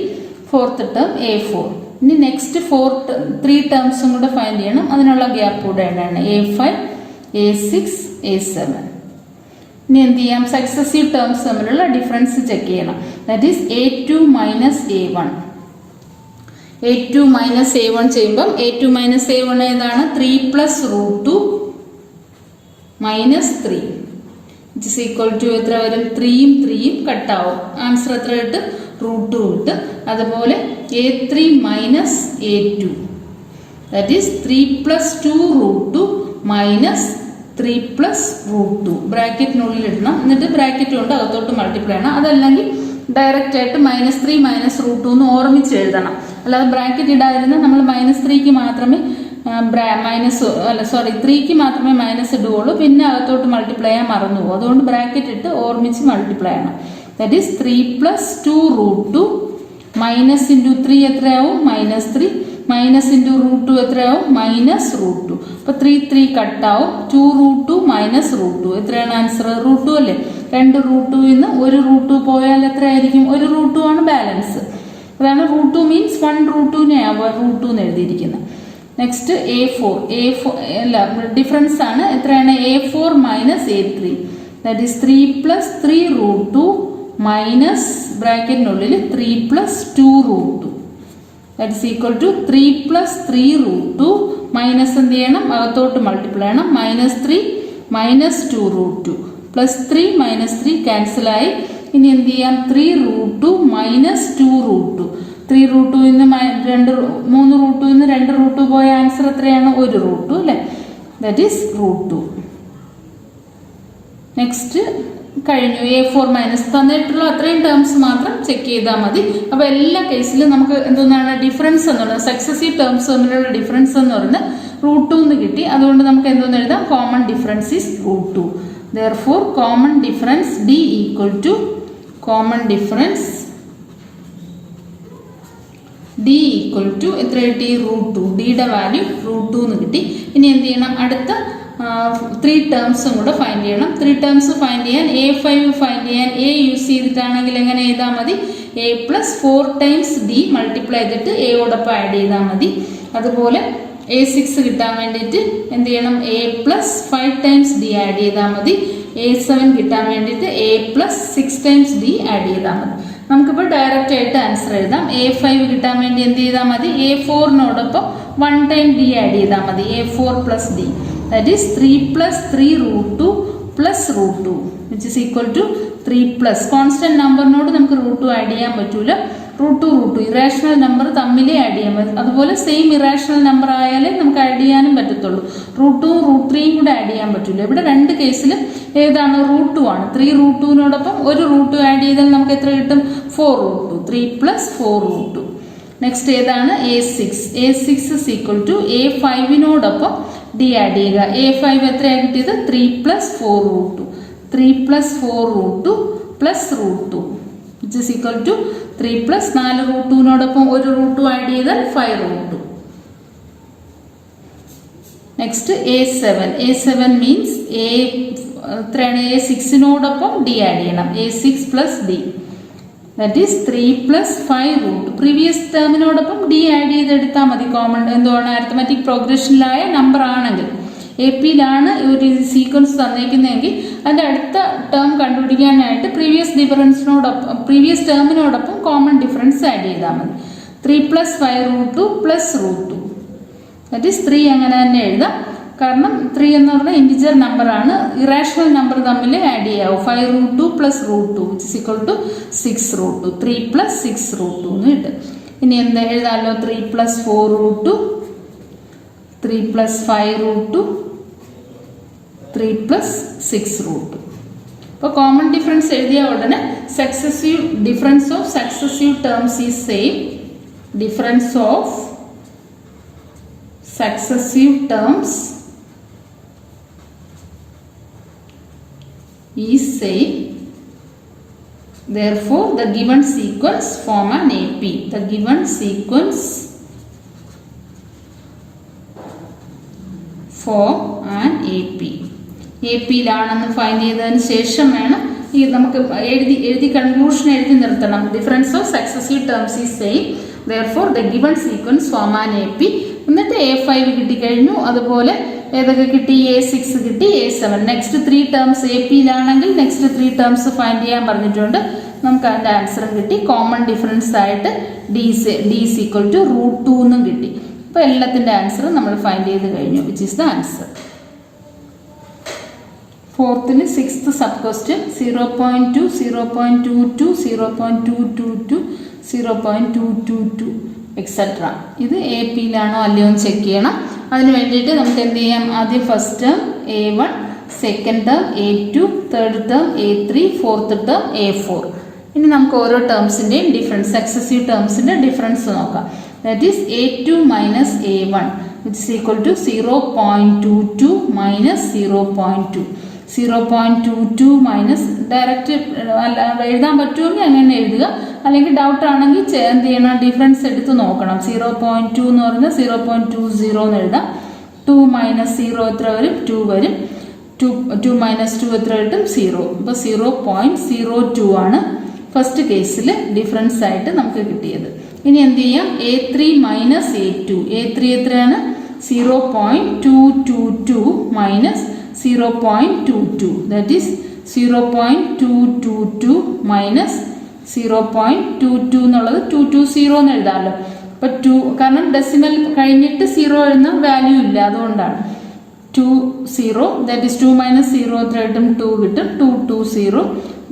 fourth term A4. ഇനി നെക്സ്റ്റ് 3 ടേംസും കൂടെ ഫൈൻഡ് ചെയ്യണം. അതിനുള്ള ഗ്യാപ്പ് കൂടെ ഇടാണ് A5, A6, A7. ഇനി എന്ത് ചെയ്യാം, സക്സസീവ് ടേംസ് തമ്മിലുള്ള ഡിഫറൻസ് ചെക്ക് ചെയ്യണം. That is A2 minus A1. A2 minus A1 ചെയ്യുമ്പം A2 മൈനസ് A1 ഏതാണ്? 3 plus root 2 minus 3 it is equal to എത്ര വരും? 3യും 3യും കട്ടാവും. ആൻസർ എത്ര കിട്ടും? റൂട്ട് 2 കിട്ടും. അതുപോലെ A3 minus A2 that is 3 plus 2 root 2 minus 3 plus root 2 ബ്രാക്കറ്റിനുള്ളിൽ ഇടണം. എന്നിട്ട് ബ്രാക്കറ്റ് കൊണ്ട് അകത്തോട്ട് മൾട്ടിപ്ലൈ ചെയ്യണം. അതല്ലെങ്കിൽ ഡയറക്റ്റ് ആയിട്ട് -3 മൈനസ് റൂട്ട് 2 എന്ന് ഓർമ്മിച്ച് എഴുതണം. അല്ലാതെ ബ്രാക്കറ്റ് ഇടാതിരുന്ന നമ്മൾ -3ക്ക് മാത്രമേ 3ക്ക് മാത്രമേ മൈനസ് ഇടുകയുള്ളൂ. പിന്നെ അകത്തോട്ട് മൾട്ടിപ്ലൈ ചെയ്യാൻ മറന്നു പോകും. അതുകൊണ്ട് ബ്രാക്കറ്റ് ഇട്ട് ഓർമ്മിച്ച് മൾട്ടിപ്ലൈ ചെയ്യണം. That is 3 plus 2 root 2 minus into 3 എത്രയാവും? -3 മൈനസ് ഇൻറ്റു റൂട്ട് 2 എത്രയാവും? Minus root 2. അപ്പോൾ 3 കട്ടാവും. 2 റൂട്ട് 2 മൈനസ് റൂട്ട് 2 എത്രയാണ് ആൻസർ? റൂട്ട് 2 അല്ലേ? 2 റൂട്ട് 2 ഇന്ന് 1 റൂട്ട് 2 പോയാൽ എത്രയായിരിക്കും? 1 റൂട്ട് 2 ആണ് ബാലൻസ്. അതാണ് റൂട്ട് 2 മീൻസ് 1 റൂട്ട് 2നെയാണ് റൂട്ട് 2 എന്ന് എഴുതിയിരിക്കുന്നത്. നെക്സ്റ്റ് A4 അല്ല, ഡിഫറൻസ് ആണ്. എത്രയാണ്? A4 minus A3 that is 3 plus 3 root 2 minus ബ്രാക്കറ്റിനുള്ളിൽ 3 plus 2 root 2 that is equal to 3 plus 3 root 2 minus എന്ത് ചെയ്യണം? അകത്തോട്ട് മൾട്ടിപ്ലൈ ചെയ്യണം. -3 മൈനസ് 2 റൂട്ട് 2 പ്ലസ് 3 മൈനസ് 3 ക്യാൻസലായി. ഇനി എന്ത് ചെയ്യാം? 3 റൂട്ട് 2 മൈനസ് 2 റൂട്ട് 2 3 റൂട്ട് 2 ഇന്ന് 3 റൂട്ട് 2 ഇന്ന് 2 റൂട്ട് 2 പോയ ആൻസർ എത്രയാണ്? 1 റൂട്ട് 2 അല്ലേ? That is root 2. നെക്സ്റ്റ് കഴിഞ്ഞു. A4 മൈനസ് തന്നിട്ടുള്ള അത്രയും ടേംസ് മാത്രം ചെക്ക് ചെയ്താൽ മതി. അപ്പോൾ എല്ലാ കേസിലും നമുക്ക് എന്താണ് ഡിഫറൻസ് എന്ന് പറയുന്നത്? സക്സസീവ് ടേംസ് തമ്മിലുള്ള ഡിഫറൻസ് എന്ന് പറയുന്നത് റൂട്ട് 2 എന്ന് കിട്ടി. അതുകൊണ്ട് നമുക്ക് എന്തോന്ന് എഴുതാം? Common difference is root 2. Therefore common difference D equal to common difference D equal to എത്ര കിട്ടി? റൂട്ട് 2. ഡിയുടെ വാല്യൂ റൂട്ട് 2 എന്ന് കിട്ടി. ഇനി എന്ത് ചെയ്യണം? അടുത്ത 3 ടേംസും കൂടെ ഫൈൻഡ് ചെയ്യണം. 3 ടേംസ് ഫൈൻഡ് ചെയ്യാൻ A5 ഫൈൻഡ് ചെയ്യാൻ A യൂസ് ചെയ്തിട്ടാണെങ്കിൽ എങ്ങനെ എഴുതാൽ മതി? A plus 4 times D multiply ചെയ്തിട്ട് Aയോടൊപ്പം ആഡ് ചെയ്താൽ മതി. അതുപോലെ A6 കിട്ടാൻ വേണ്ടിയിട്ട് എന്ത് ചെയ്യണം? A plus 5 times D add ചെയ്താൽ മതി. A7 കിട്ടാൻ വേണ്ടിയിട്ട് A plus 6 times D add ചെയ്താൽ മതി. നമുക്കിപ്പോൾ ഡയറക്റ്റ് ആയിട്ട് ആൻസർ എഴുതാം. A5 കിട്ടാൻ വേണ്ടി എന്ത് ചെയ്താൽ മതി? A4നോടൊപ്പം 1 ടൈം D ആഡ് ചെയ്താൽ മതി. A4 plus D that is 3 plus 3 root 2 plus root 2 which is equal to 3 plus constant നമ്പറിനോട് നമുക്ക് റൂട്ട് 2 ആഡ് ചെയ്യാൻ പറ്റൂല. റൂട്ട് 2 ഇറാഷണൽ നമ്പർ തമ്മിലേ ആഡ് ചെയ്യാൻ പറ്റും. അതുപോലെ സെയിം ഇറാഷണൽ നമ്പർ ആയാലേ നമുക്ക് ആഡ് ചെയ്യാനും പറ്റത്തുള്ളൂ. റൂട്ട് 2 റൂട്ട് 3യും കൂടെ ആഡ് ചെയ്യാൻ പറ്റില്ല. ഇവിടെ രണ്ട് കേസിലും ഏതാണ്? റൂട്ട് 2 ആണ്. 3 റൂട്ട് 2നോടൊപ്പം 1 റൂട്ട് 2 ആഡ് ചെയ്താൽ നമുക്ക് എത്ര കിട്ടും? 4 റൂട്ട് 2. 3 plus 4 root 2. നെക്സ്റ്റ് ഏതാണ്? A6 ഇസ് ഈക്വൽ ടു A5നോടൊപ്പം D ആഡ് ചെയ്യുക. A5 എത്രയാണ് കിട്ടിയത്? 3 plus 4 root 2. 3 plus 4 root 2 plus root 2 which is equal to 3 plus 4 root 2നോടൊപ്പം 1 റൂട്ട് 2 ആഡ് ചെയ്താൽ 5 റൂട്ട് 2. നെക്സ്റ്റ് A7 മീൻസ് എത്രയാണ്? A6നോടൊപ്പം D ആഡ് ചെയ്യണം. A6 plus D that is 3 plus 5 root. Previous ടേമിനോടൊപ്പം D add ചെയ്തെടുത്താൽ മതി. Common എന്താണ്? Arithmetic പ്രോഗ്രഷനിലായ number ആണെങ്കിൽ AP-യിലാണ് ഒരു സീക്വൻസ് തന്നേക്കുന്നതെങ്കിൽ അതിൻ്റെ അടുത്ത ടേം കണ്ടുപിടിക്കാനായിട്ട് പ്രീവിയസ് ടേമിനോടൊപ്പം കോമൺ ഡിഫറൻസ് ആഡ് ചെയ്താൽ മതി. 3 plus 5 root 2 plus root 2 that is 3 അങ്ങനെ തന്നെ എഴുതാം. കാരണം 3 എന്ന് പറഞ്ഞാൽ ഇൻറ്റിജർ നമ്പറാണ്. ഇറാഷണൽ നമ്പർ തമ്മിൽ ആഡ് ചെയ്യാവും. 5 root 2 plus root 2 which is equal to 6 root 2. 3 plus 6 root 2 എന്ന് കിട്ടും. ഇനി എന്താ എഴുതാമല്ലോ? 3 plus 4 root 2, 3 plus 5 root 2, 3 plus 6 root 2. അപ്പോൾ കോമൺ ഡിഫറൻസ് എഴുതിയ ഉടനെ difference of successive terms is same. Difference of successive terms is same. Therefore the given sequence form an AP. The given sequence form an A P. A പിയിലാണെന്ന് find ചെയ്തതിന് ശേഷം വേണം ഈ നമുക്ക് എഴുതി കൺക്ലൂഷൻ എഴുതി നിർത്തണം. Difference of successive terms is same, therefore the given sequence form an A P. എന്നിട്ട് A5 കിട്ടിക്കഴിഞ്ഞു. അതുപോലെ ഏതൊക്കെ കിട്ടി? A6 കിട്ടി, A7. നെക്സ്റ്റ് 3 ടേംസ് എ പിയിലാണെങ്കിൽ നെക്സ്റ്റ് 3 ടേംസ് ഫൈൻഡ് ചെയ്യാൻ പറഞ്ഞിട്ടുണ്ട്. നമുക്ക് അതിൻ്റെ ആൻസറും കിട്ടി. കോമൺ ഡിഫറൻസ് ആയിട്ട് D is equal to √2 എന്നും കിട്ടി. അപ്പോൾ എല്ലാത്തിൻ്റെ ആൻസറും നമ്മൾ ഫൈൻഡ് ചെയ്ത് കഴിഞ്ഞു, വിച്ച് ഈസ് ദ ആൻസർ. ഫോർത്തിന് 6th സബ് ക്വസ്റ്റ്യൻ 0.2, 0.22, 0.222, 0.222 എക്സെട്ര. ഇത് എ പിയിലാണോ അല്ലയോ എന്ന് ചെക്ക് ചെയ്യണം. അതിന് വേണ്ടിയിട്ട് നമുക്ക് എന്ത് ചെയ്യാം? ആദ്യം first term A1, second term A2, third term A3, fourth term A4. ഇനി നമുക്ക് ഓരോ ടേംസിൻ്റെയും ഡിഫറൻസ്, സക്സസീവ് ടേംസിൻ്റെ ഡിഫറൻസ് നോക്കാം. That is A2 minus A1 which is equal to 0.22 minus 0.2. 0.22 minus direct എഴുതാൻ പറ്റുമെങ്കിൽ അങ്ങനെ എഴുതുക. അല്ലെങ്കിൽ ഡൗട്ട് ആണെങ്കിൽ എന്ത് ചെയ്യണം? ഡിഫറൻസ് എടുത്ത് നോക്കണം. 0.2 എന്ന് പറഞ്ഞാൽ 0.20 എന്ന് എഴുതാം. 2 മൈനസ് 0 എത്ര വരും? 2 വരും. 2 മൈനസ് 2 എത്ര കിട്ടും? 0. അപ്പോൾ 0.02 ആണ് ഫസ്റ്റ് കേസിൽ ഡിഫറൻസ് ആയിട്ട് നമുക്ക് കിട്ടിയത്. ഇനി എന്ത് ചെയ്യാം? A3 minus A2. A3 എത്രയാണ്? 0.222 മൈനസ് 0.22. ദാറ്റ് ഈസ് 0.222 മൈനസ് 0.22 എന്നുള്ളത് 220 എന്ന് എഴുതാമല്ലോ. അപ്പോൾ 2 കാരണം ഡെസിമൽ കഴിഞ്ഞിട്ട് 0 എഴുതുന്ന വാല്യൂ ഇല്ല, അതുകൊണ്ടാണ് 20. ദാറ്റ് ഈസ് 2 മൈനസ് 0 എത്ര കിട്ടും? 2 കിട്ടും. 220.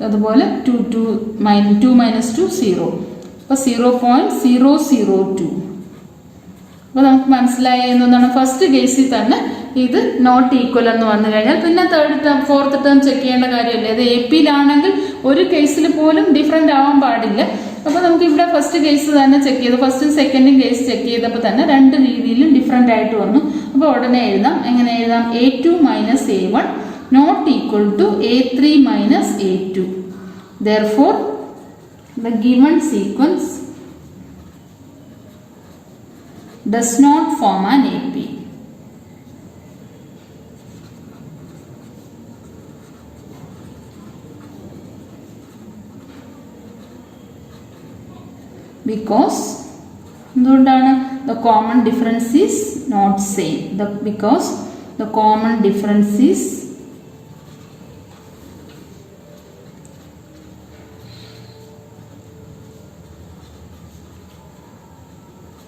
അതുപോലെ 2 മൈനസ് 2 0. അപ്പോൾ 0.002. അപ്പോൾ നമുക്ക് മനസ്സിലായ എന്താണ്? ഫസ്റ്റ് കേസിൽ തന്നെ ഇത് നോട്ട് ഈക്വൽ എന്ന് വന്നു കഴിഞ്ഞാൽ പിന്നെ third term fourth term check ചെയ്യേണ്ട കാര്യമില്ല. ഇത് എ പിയിലാണെങ്കിൽ ഒരു കേസിൽ പോലും ഡിഫറെൻ്റ് ആവാൻ പാടില്ല. അപ്പോൾ നമുക്ക് ഇവിടെ ഫസ്റ്റ് കേസ് തന്നെ ചെക്ക് ചെയ്തു. ഫസ്റ്റും സെക്കൻഡും കേസ് ചെക്ക് ചെയ്തപ്പോൾ തന്നെ രണ്ട് രീതിയിലും ഡിഫറെൻ്റ് ആയിട്ട് വന്നു. അപ്പോൾ ഉടനെ എഴുതാം. എങ്ങനെ എഴുതാം? A2 minus A1 not equal to A3 minus A2. Therefore the given sequence does not form an AP. Because എന്തുകൊണ്ടാണ്? The common difference is not same. Because the common difference is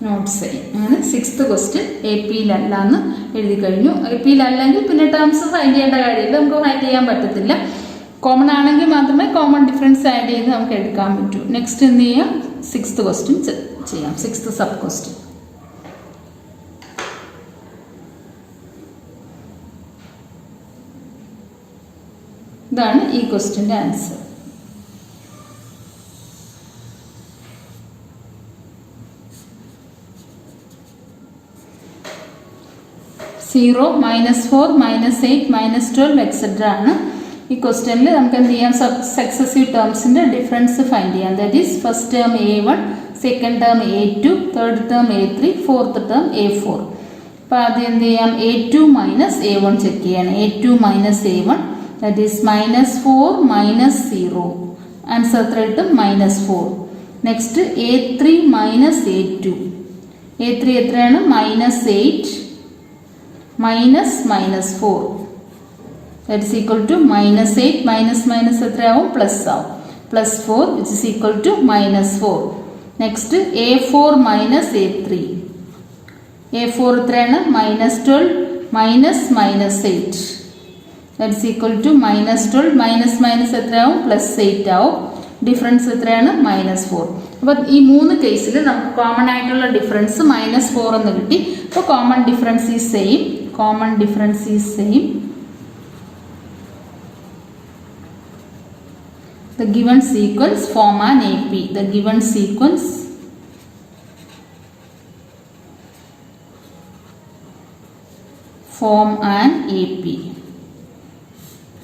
not same. അങ്ങനെ 6th question A പിയിലല്ല എന്ന് എഴുതി കഴിഞ്ഞു. A പിയിലല്ലെങ്കിൽ പിന്നെ terms find ചെയ്യേണ്ട കാര്യമില്ല, നമുക്ക് find ചെയ്യാൻ പറ്റത്തില്ല. കോമൺ ആണെങ്കിൽ മാത്രമേ കോമൺ ഡിഫറൻസ് ആഡ് ചെയ്ത് നമുക്ക് എടുക്കാൻ പറ്റൂ. നെക്സ്റ്റ് എന്ത് ചെയ്യാം? 6th ക്വസ്റ്റ്യൻ ചെയ്യാം. 6th sub question. ഇതാണ് ഈ ക്വസ്റ്റ്യൻ്റെ ആൻസർ. -4, -4, -8, -12 എക്സെട്ര ആണ്. ഈ ക്വസ്റ്റ്യനിൽ നമുക്ക് എന്ത് ചെയ്യാം? സക്സസീവ് ടേംസിൻ്റെ ഡിഫറൻസ് ഫൈൻഡ് ചെയ്യാം. That is first term A1, second term A2, third term A3, fourth term A4. അപ്പോൾ ആദ്യം എന്ത് ചെയ്യാം? A2 മൈനസ് A1 ചെക്ക് ചെയ്യണം. A2 minus A1 that is -4 -0. Answer എത്ര കിട്ടും? -4. Next A3 minus A2. A3 എത്രയാണ്? -8 minus -4. that is equal to -8 minus എത്രയാവും? Plus ആവും. +4 which is equal to -4. Next A4 minus A3. A4 എത്രയാണ്? -12 -8. that is equal to -12 minus എത്രയാവും? +8 ആവും. Difference എത്രയാണ്? -4. അപ്പോൾ ഈ 3 കേസിൽ നമുക്ക് കോമൺ ആയിട്ടുള്ള ഡിഫറൻസ് -4 എന്ന് കിട്ടി. അപ്പോൾ common difference is same. Common difference is same. The given sequence form an AP. The given sequence form an AP.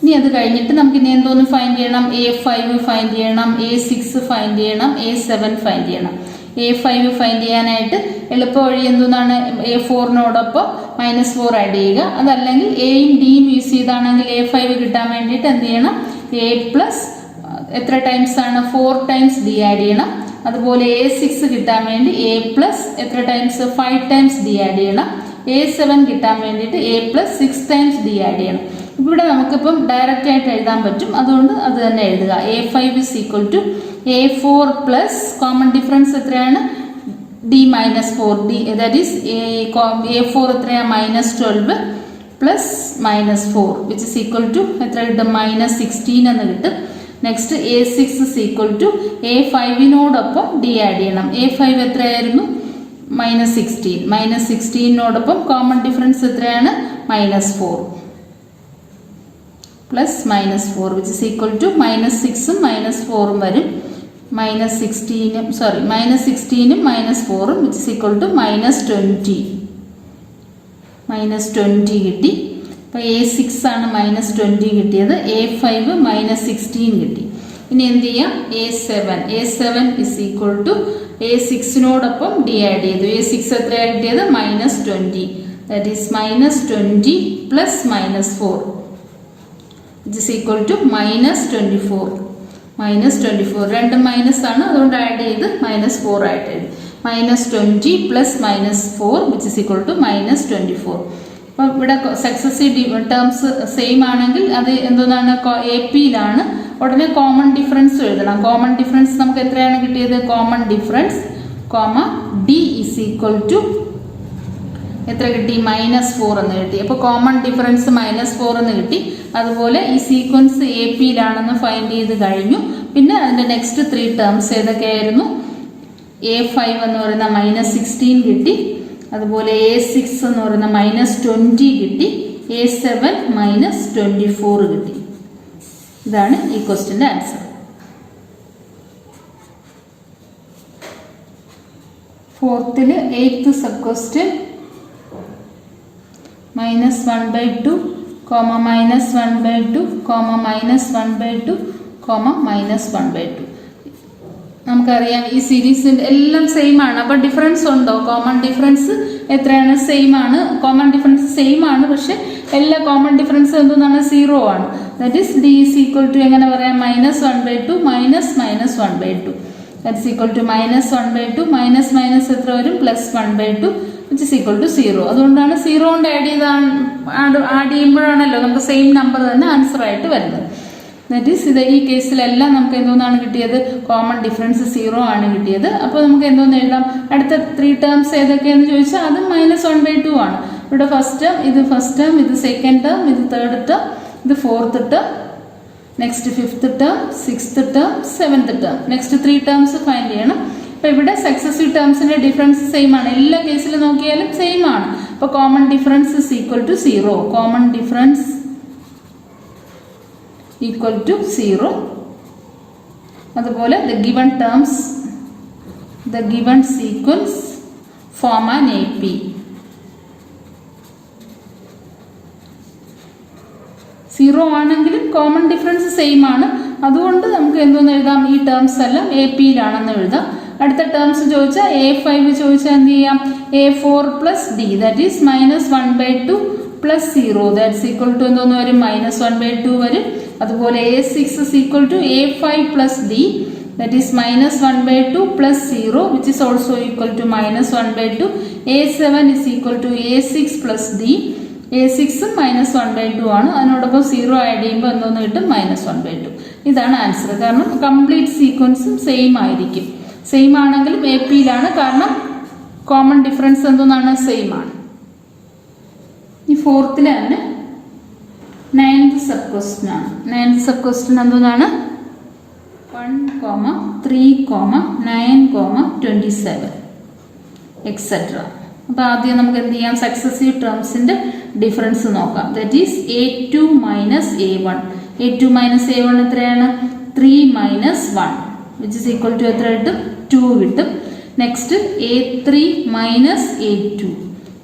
ഇനി അത് കഴിഞ്ഞിട്ട് നമുക്ക് ഇനി എന്തോന്ന് ഫൈൻഡ് ചെയ്യണം? A5 ഫൈൻഡ് ചെയ്യണം, A6 ഫൈൻഡ് ചെയ്യണം, A7 ഫൈൻഡ് ചെയ്യണം. A5 ഫൈൻഡ് ചെയ്യാനായിട്ട് എളുപ്പ വഴി എന്താണ്, A4നോടൊപ്പം -4 ആഡ് ചെയ്യുക. അതല്ലെങ്കിൽ എയും ഡിയും യൂസ് ചെയ്താണെങ്കിൽ A5 കിട്ടാൻ വേണ്ടിയിട്ട് എന്ത് ചെയ്യണം, A പ്ലസ് എത്ര ടൈംസ് ആണ്, 4 ടൈംസ് ഡി ആഡ് ചെയ്യണം. അതുപോലെ A6 കിട്ടാൻ വേണ്ടി A പ്ലസ് എത്ര ടൈംസ്, 5 ടൈംസ് ഡി ആഡ് ചെയ്യണം. A7 കിട്ടാൻ വേണ്ടിയിട്ട് A plus 6 times D add ചെയ്യണം. ഇവിടെ നമുക്കിപ്പം ഡയറക്റ്റ് ആയിട്ട് എഴുതാൻ പറ്റും, അതുകൊണ്ട് അത് തന്നെ എഴുതുക. A5 is equal to A4 plus common difference എത്രയാണ്, D -4 D, that is A4 എത്രയാണ്, -12 plus -4 which is equal to എത്ര കിട്ടും, -16 എന്ന് കിട്ടും. Next A6 is equal to A5നോടൊപ്പം D add ചെയ്യണം. A5 എത്രയായിരുന്നു, -16, -16നോടൊപ്പം കോമൺ ഡിഫറൻസ് എത്രയാണ്, -4 plus -4 which is equal to -6ഉം -4ഉം വരും. -16ഉം -4ഉം which is equal to -20 കിട്ടി. അപ്പോൾ A6 ആണ് -20 കിട്ടിയത്, A5 -16 കിട്ടി. ഇനി എന്ത് ചെയ്യാം, A7 is equal to A6നോടൊപ്പം D add ചെയ്തു. A6 എത്രയാണ് കിട്ടിയത്, -20, that is -20 plus -4 which is equal to -24. രണ്ടും മൈനസ് ആണ്, അതുകൊണ്ട് ആഡ് ചെയ്ത് -4 ആയിട്ട് എഴുതി. -20 plus -4 which is equal to -24. അപ്പം ഇവിടെ സക്സസീവ് ടേംസ് സെയിം ആണെങ്കിൽ അത് എന്താണ്, AP-യിലാണ്. ഉടനെ കോമൺ ഡിഫറൻസ് എഴുതണം. കോമൺ ഡിഫറൻസ് നമുക്ക് എത്രയാണ് കിട്ടിയത്, common difference D is equal to എത്ര കിട്ടി, -4 എന്ന് കിട്ടി. അപ്പോൾ കോമൺ ഡിഫറൻസ് -4 എന്ന് കിട്ടി. അതുപോലെ ഈ സീക്വൻസ് AP-യിലാണെന്ന് ഫൈൻഡ് ചെയ്ത് കഴിഞ്ഞു. പിന്നെ അതിൻ്റെ നെക്സ്റ്റ് 3 ടേംസ് ഏതൊക്കെയായിരുന്നു, A5 എന്ന് പറയുന്ന -16 കിട്ടി. അതുപോലെ A6 എന്ന് പറയുന്ന -20 കിട്ടി. A7 -24 കിട്ടി. ഇതാണ് ഈ ക്വസ്റ്റ്യൻ്റെ answer. 4th 8th sub question -1/2, -1/2, -1/2, -1/2. നമുക്കറിയാം ഈ സീരീസിൻ്റെ എല്ലാം സെയിം ആണ്. അപ്പോൾ ഡിഫറൻസ് ഉണ്ടോ, കോമൺ ഡിഫറൻസ് എത്രയാണ്, സെയിം ആണ്. കോമൺ ഡിഫറൻസ് സെയിം ആണ്, പക്ഷെ എല്ലാ കോമൺ ഡിഫറൻസ് എന്താണ്, 0 ആണ്. That is D is equal to എങ്ങനെ പറയാം, -1/2 -1/2. That is equal to -1/2 minus എത്ര വരും, +1/2 which is equal to 0. അതുകൊണ്ടാണ് 0 കൊണ്ട് ആഡ് ചെയ്യുമ്പോഴാണല്ലോ നമുക്ക് സെയിം നമ്പർ തന്നെ ആൻസർ ആയിട്ട് വരുന്നത്. ദാറ്റ് ഈസ് ഇത് ഈ കേസിലെല്ലാം നമുക്ക് എന്തോന്നാണ് കിട്ടിയത്, കോമൺ ഡിഫറൻസ് 0 ആണ് കിട്ടിയത്. അപ്പോൾ നമുക്ക് എന്തോന്ന് എഴുതാം, അടുത്ത 3 ടേംസ് ഏതൊക്കെയാണെന്ന് ചോദിച്ചാൽ അത് -1/2 ആണ്. ഇവിടെ ഫസ്റ്റ് ടേം, ഇത് സെക്കൻഡ് ടേം, ഇത് തേർഡ് ടേം, ഇത് fourth term, next 5th term, 6th term, 7th term. Next 3 terms find ചെയ്യണം. അപ്പോൾ ഇവിടെ സക്സസീവ് ടേംസിന്റെ ഡിഫറൻസ് സെയിം ആണ്. എല്ലാ കേസിലും നോക്കിയാലും സെയിം ആണ്. അപ്പോൾ common difference is equal to 0. Common difference equal to 0. അതുപോലെ the given terms, the given sequence form an AP. Zero ആണെങ്കിലും കോമൺ ഡിഫറൻസ് സെയിം ആണ്. അതുകൊണ്ട് നമുക്ക് എന്തോന്ന് എഴുതാം, ഈ ടേംസ് എല്ലാം AP-യിലാണെന്ന് എഴുതാം. അടുത്ത ടേംസ് ചോദിച്ചാൽ A5 ചോദിച്ചാൽ എന്ത് ചെയ്യാം, A4 plus D, that is -1/2 plus 0, that's equal to എന്തോന്ന് വരും, -1/2 വരും. അതുപോലെ A6 is equal to A5 plus D, that is -1/2 plus 0, which is also equal to -1/2. A7 is equal to A6 plus D. A6 -1/2 ആണ്. അതിനോടൊപ്പം 0 add ചെയ്യുമ്പോൾ എന്തോന്ന് കിട്ടും, -1/2. ഇതാണ് ആൻസർ. കാരണം കംപ്ലീറ്റ് സീക്വൻസും സെയിം ആയിരിക്കും. സെയിം ആണെങ്കിലും AP-യിലാണ്, കാരണം കോമൺ ഡിഫറൻസ് എന്തോന്നാണ്, സെയിം ആണ്. ഈ 4th തന്നെ 9th സബ് ക്വസ്റ്റ്യൻ ആണ്. 9th സബ് ക്വസ്റ്റ്യൻ എന്തോന്നാണ്, 1, 3, 9, 27 എക്സെട്ര. അപ്പോൾ ആദ്യം നമുക്ക് എന്ത് ചെയ്യാം, സക്സസീവ് ടേംസിന്റെ ഡിഫറൻസ് നോക്കാം. That is A2 minus A1. A2 minus A1 എത്രയാണ്, 3 minus 1 which is equal to എത്ര കിട്ടും, 2 കിട്ടും. Next A3 minus A2.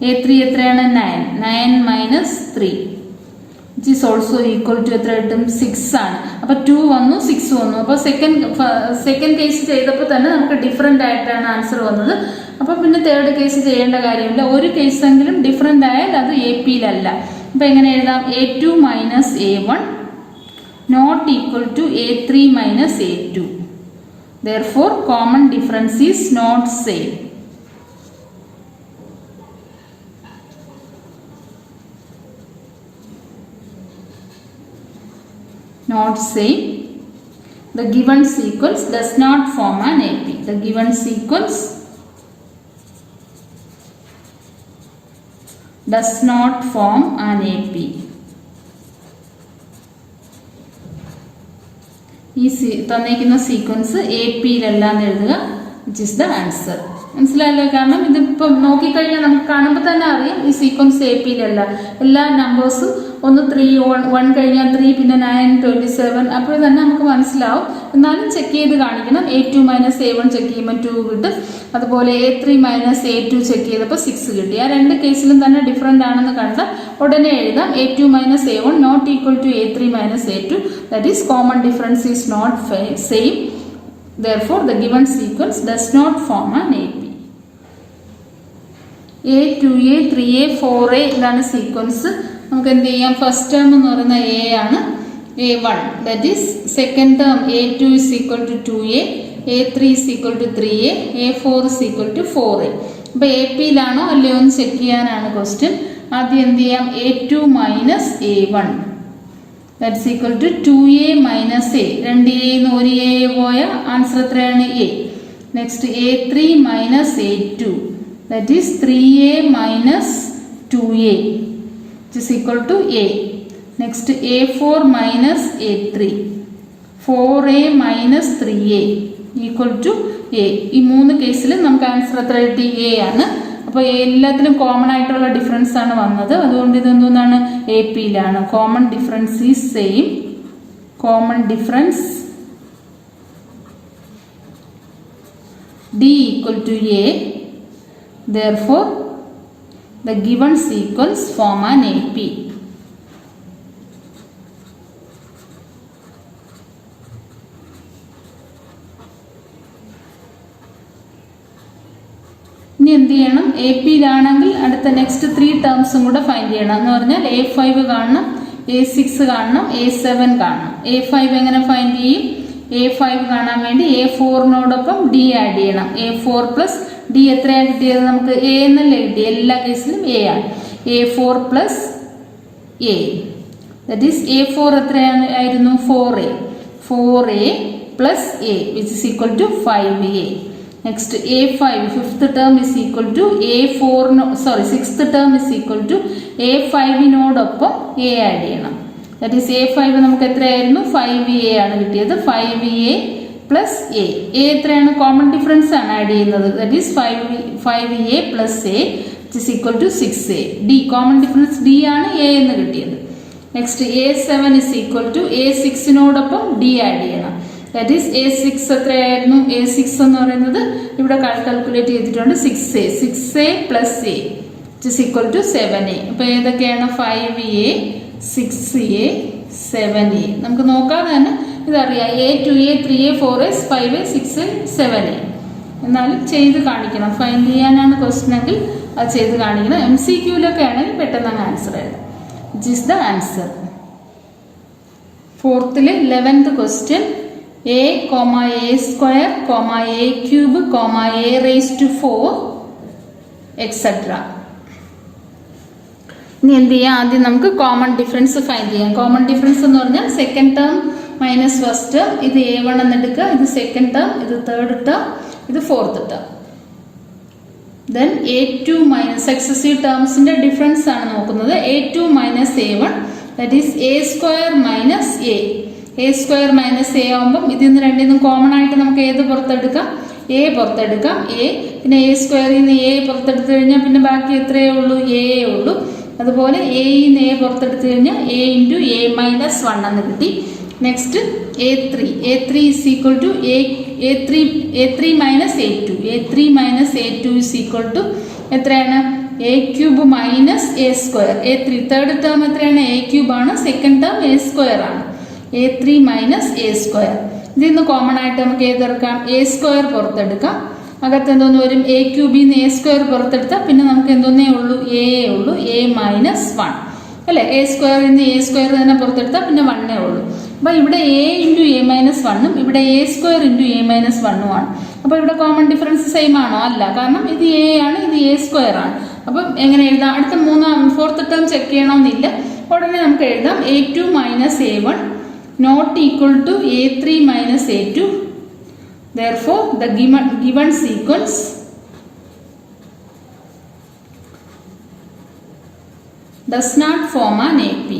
A3 എത്രയാണ്, 9 minus 3 which is also equal to എത്ര കിട്ടും 6 ആണ്. അപ്പോൾ 2 വന്നു 6 വന്നു. അപ്പോൾ സെക്കൻഡ് കേസ് ചെയ്തപ്പോൾ തന്നെ നമുക്ക് ഡിഫറെൻ്റ് ആയിട്ടാണ് ആൻസർ വന്നത്. അപ്പോൾ പിന്നെ തേർഡ് കേസ് ചെയ്യേണ്ട കാര്യമില്ല. ഒരു കേസെങ്കിലും ഡിഫറെൻ്റ് ആയാൽ അത് AP-യിലല്ല. അപ്പോൾ എങ്ങനെ എഴുതാം? A2 minus A1 not equal to A3 minus A2. Therefore, common difference is not same. Not same. The given sequence does not form an AP. The given sequence does not form an AP. ഈ തന്നിരിക്കുന്ന sequence AP-യിലല്ല എന്ന് എഴുതുക. Which is the answer. മനസ്സിലായല്ലോ? കാരണം ഇതിപ്പം നോക്കിക്കഴിഞ്ഞാൽ നമുക്ക് കാണുമ്പോൾ തന്നെ അറിയാം ഈ സീക്വൻസ് AP-യിലല്ല. എല്ലാ നമ്പേഴ്സും ഒന്ന് 3 1 കഴിഞ്ഞാൽ 3 പിന്നെ 9 27 അപ്പോൾ തന്നെ നമുക്ക് മനസ്സിലാവും. എന്നാലും ചെക്ക് ചെയ്ത് കാണിക്കണം. A2 മൈനസ് A1 ചെക്ക് ചെയ്യുമ്പോൾ 2 കിട്ടും. അതുപോലെ A3 മൈനസ് A2 ചെക്ക് ചെയ്തപ്പോൾ 6 കിട്ടി. ആ രണ്ട് കേസിലും തന്നെ ഡിഫറെൻ്റ് ആണെന്ന് കണ്ട് ഉടനെ എഴുതാം. A2 minus A1 not equal to A3 minus A2. That is common difference is not same. Therefore, the given sequence does not form an AP. A, 2A, 3A, 4A ഇതാണ് സീക്വൻസ്. നമുക്ക് എന്ത് ചെയ്യാം? First term എന്ന് പറയുന്ന A ആണ്. A1 that is second term A2 is equal to 2A, A3 is equal to 3A, A4 is equal to 4A. അപ്പോൾ AP-യിലാണോ അല്ലയോ എന്ന് ചെക്ക് ചെയ്യാനാണ് ക്വസ്റ്റ്യൻ. ആദ്യം എന്ത് ചെയ്യാം? A2 minus A1 that's equal to 2A minus A. 2A ഒരു A പോയ answer എത്രയാണ്? A. Next A3 minus A2 that is 3A minus 2A which is equal to A. Next A4 minus A3, 4A minus 3A equal to A. ഈ മൂന്ന് കേസിൽ നമുക്ക് answer എത്ര കിട്ടി? A ആണ്. അപ്പോൾ എല്ലാത്തിലും കോമൺ ആയിട്ടുള്ള ഡിഫറൻസ് ആണ് വന്നത്. അതുകൊണ്ട് ഇതെന്താണ്? AP-യിലാണ്. Common difference is same. Common difference D equal to A. Therefore, the given sequence form an AP. ഇനി എന്ത് ചെയ്യണം? AP-യിലാണെങ്കിൽ അടുത്ത നെക്സ്റ്റ് 3 ടേംസും കൂടെ ഫൈൻഡ് ചെയ്യണം. എന്ന് പറഞ്ഞാൽ A5 കാണണം, A6 കാണണം, A7 കാണണം. A5 എങ്ങനെ ഫൈൻഡ് ചെയ്യും? A5 കാണാൻ വേണ്ടി A4നോടൊപ്പം D ആഡ് ചെയ്യണം. A4 പ്ലസ് D എത്രയാണ് കിട്ടിയത്? നമുക്ക് A എന്നല്ലേ കിട്ടി. എല്ലാ കേസിലും A ആണ്. A4 plus A that is A4 എത്രയാണ് ആയിരുന്നു? 4A. 4A plus A which is equal to 5A. Next A5 fifth term is equal to sixth term is equal to A5നോടൊപ്പം A ആഡ് ചെയ്യണം. That is A5 നമുക്ക് എത്രയായിരുന്നു? 5A ആണ് കിട്ടിയത്. 5A plus A. എത്രയാണ്? Common difference ആണ് add ചെയ്യുന്നത്. That is 5A plus A which is equal to 6A. D common difference D ആണ്, A എന്ന് കിട്ടിയത്. Next A7 is equal to A6നോടൊപ്പം D ആഡ് ചെയ്യണം. ദാറ്റ് ഈസ് A6 എത്രയായിരുന്നു? A6 എന്ന് പറയുന്നത് ഇവിടെ കാൽക്കുലേറ്റ് ചെയ്തിട്ടുണ്ട്. 6A plus A which is equal to 7A. അപ്പോൾ ഏതൊക്കെയാണ്? 5A, 6A, 7A. നമുക്ക് നോക്കാതെ തന്നെ ഇതറിയാം. A, 2A, 3A, 4A, 5A, 6A, 7A. എന്നാലും ചെയ്ത് കാണിക്കണം. ഫൈൻഡ് ചെയ്യാനാണ് ക്വസ്റ്റ്യൻ എങ്കിൽ അത് ചെയ്ത് കാണിക്കണം. MCQയിലൊക്കെ ആണെങ്കിൽ പെട്ടെന്ന് അങ്ങ് ആൻസർ എഴുതാം. Which is the answer. ഫോർത്തിൽ 11th question A, A square, A cube, A raised to 4 etc. ഇനി എന്ത് ചെയ്യാം? ആദ്യം നമുക്ക് കോമൺ ഡിഫറൻസ് ഫൈൻഡ് ചെയ്യാം. കോമൺ ഡിഫറൻസ് എന്ന് പറഞ്ഞാൽ second term minus first term. ഇത് A1 എന്നെടുക്കുക. ഇത് സെക്കൻഡ് ടേം, ഇത് തേർഡ് ടേം, ഇത് fourth term. Then A2 minus successive ടേംസിന്റെ ഡിഫറൻസ് ആണ് നോക്കുന്നത്. A2 minus A1 that is A square minus A square minus A ആകുമ്പം ഇതിൽ നിന്ന് രണ്ടിൽ നിന്നും കോമൺ ആയിട്ട് നമുക്ക് ഏത് പുറത്തെടുക്കാം? A പുറത്തെടുക്കാം. A പിന്നെ A സ്ക്വയറിൽ നിന്ന് A പുറത്തെടുത്തു കഴിഞ്ഞാൽ പിന്നെ ബാക്കി എത്രയേ ഉള്ളൂ? A ഉള്ളൂ. അതുപോലെ Aയിൽ നിന്ന് A പുറത്തെടുത്തു കഴിഞ്ഞാൽ A ഇൻറ്റു A മൈനസ് 1 എന്ന് കിട്ടി. Next A3 is equal to A3 minus A2. A3 minus A2 is equal to എത്രയാണ്? A cube minus A square A3. Third term എത്രയാണ്? എ ക്യൂബ് ആണ്. സെക്കൻഡ് ടേം എ സ്ക്വയർ ആണ്. A3 minus A square. ഇതിൽ നിന്ന് common ആയിട്ട് നമുക്ക് ഏതെടുക്കാം? A square പുറത്തെടുക്കാം. അകത്ത് എന്തോന്ന് വരും? എ ക്യൂബിൽ നിന്ന് എ സ്ക്വയർ പുറത്തെടുത്താൽ പിന്നെ നമുക്ക് എന്തോന്നേ ഉള്ളൂ? എ ഉള്ളൂ. A മൈനസ് 1 അല്ലേ? എ സ്ക്വയറിൽ നിന്ന് എ സ്ക്വയർ തന്നെ പുറത്തെടുത്താൽ പിന്നെ 1 ഉള്ളൂ. അപ്പോൾ ഇവിടെ A ഇൻറ്റു എ മൈനസ് 1ഉം ഇവിടെ A square into A minus 1ഉം ആണ്. അപ്പോൾ ഇവിടെ കോമൺ ഡിഫറൻസ് സെയിം ആണോ? അല്ല. കാരണം ഇത് എ ആണ്, ഇത് എ സ്ക്വയർ ആണ്. അപ്പം എങ്ങനെ എഴുതാം? അടുത്ത ഫോർത്ത് ടേം ചെക്ക് ചെയ്യണമെന്നില്ല. ഉടനെ നമുക്ക് എഴുതാം A2 minus A1 not equal to A3 minus A2. Therefore, the given sequence does not form an AP.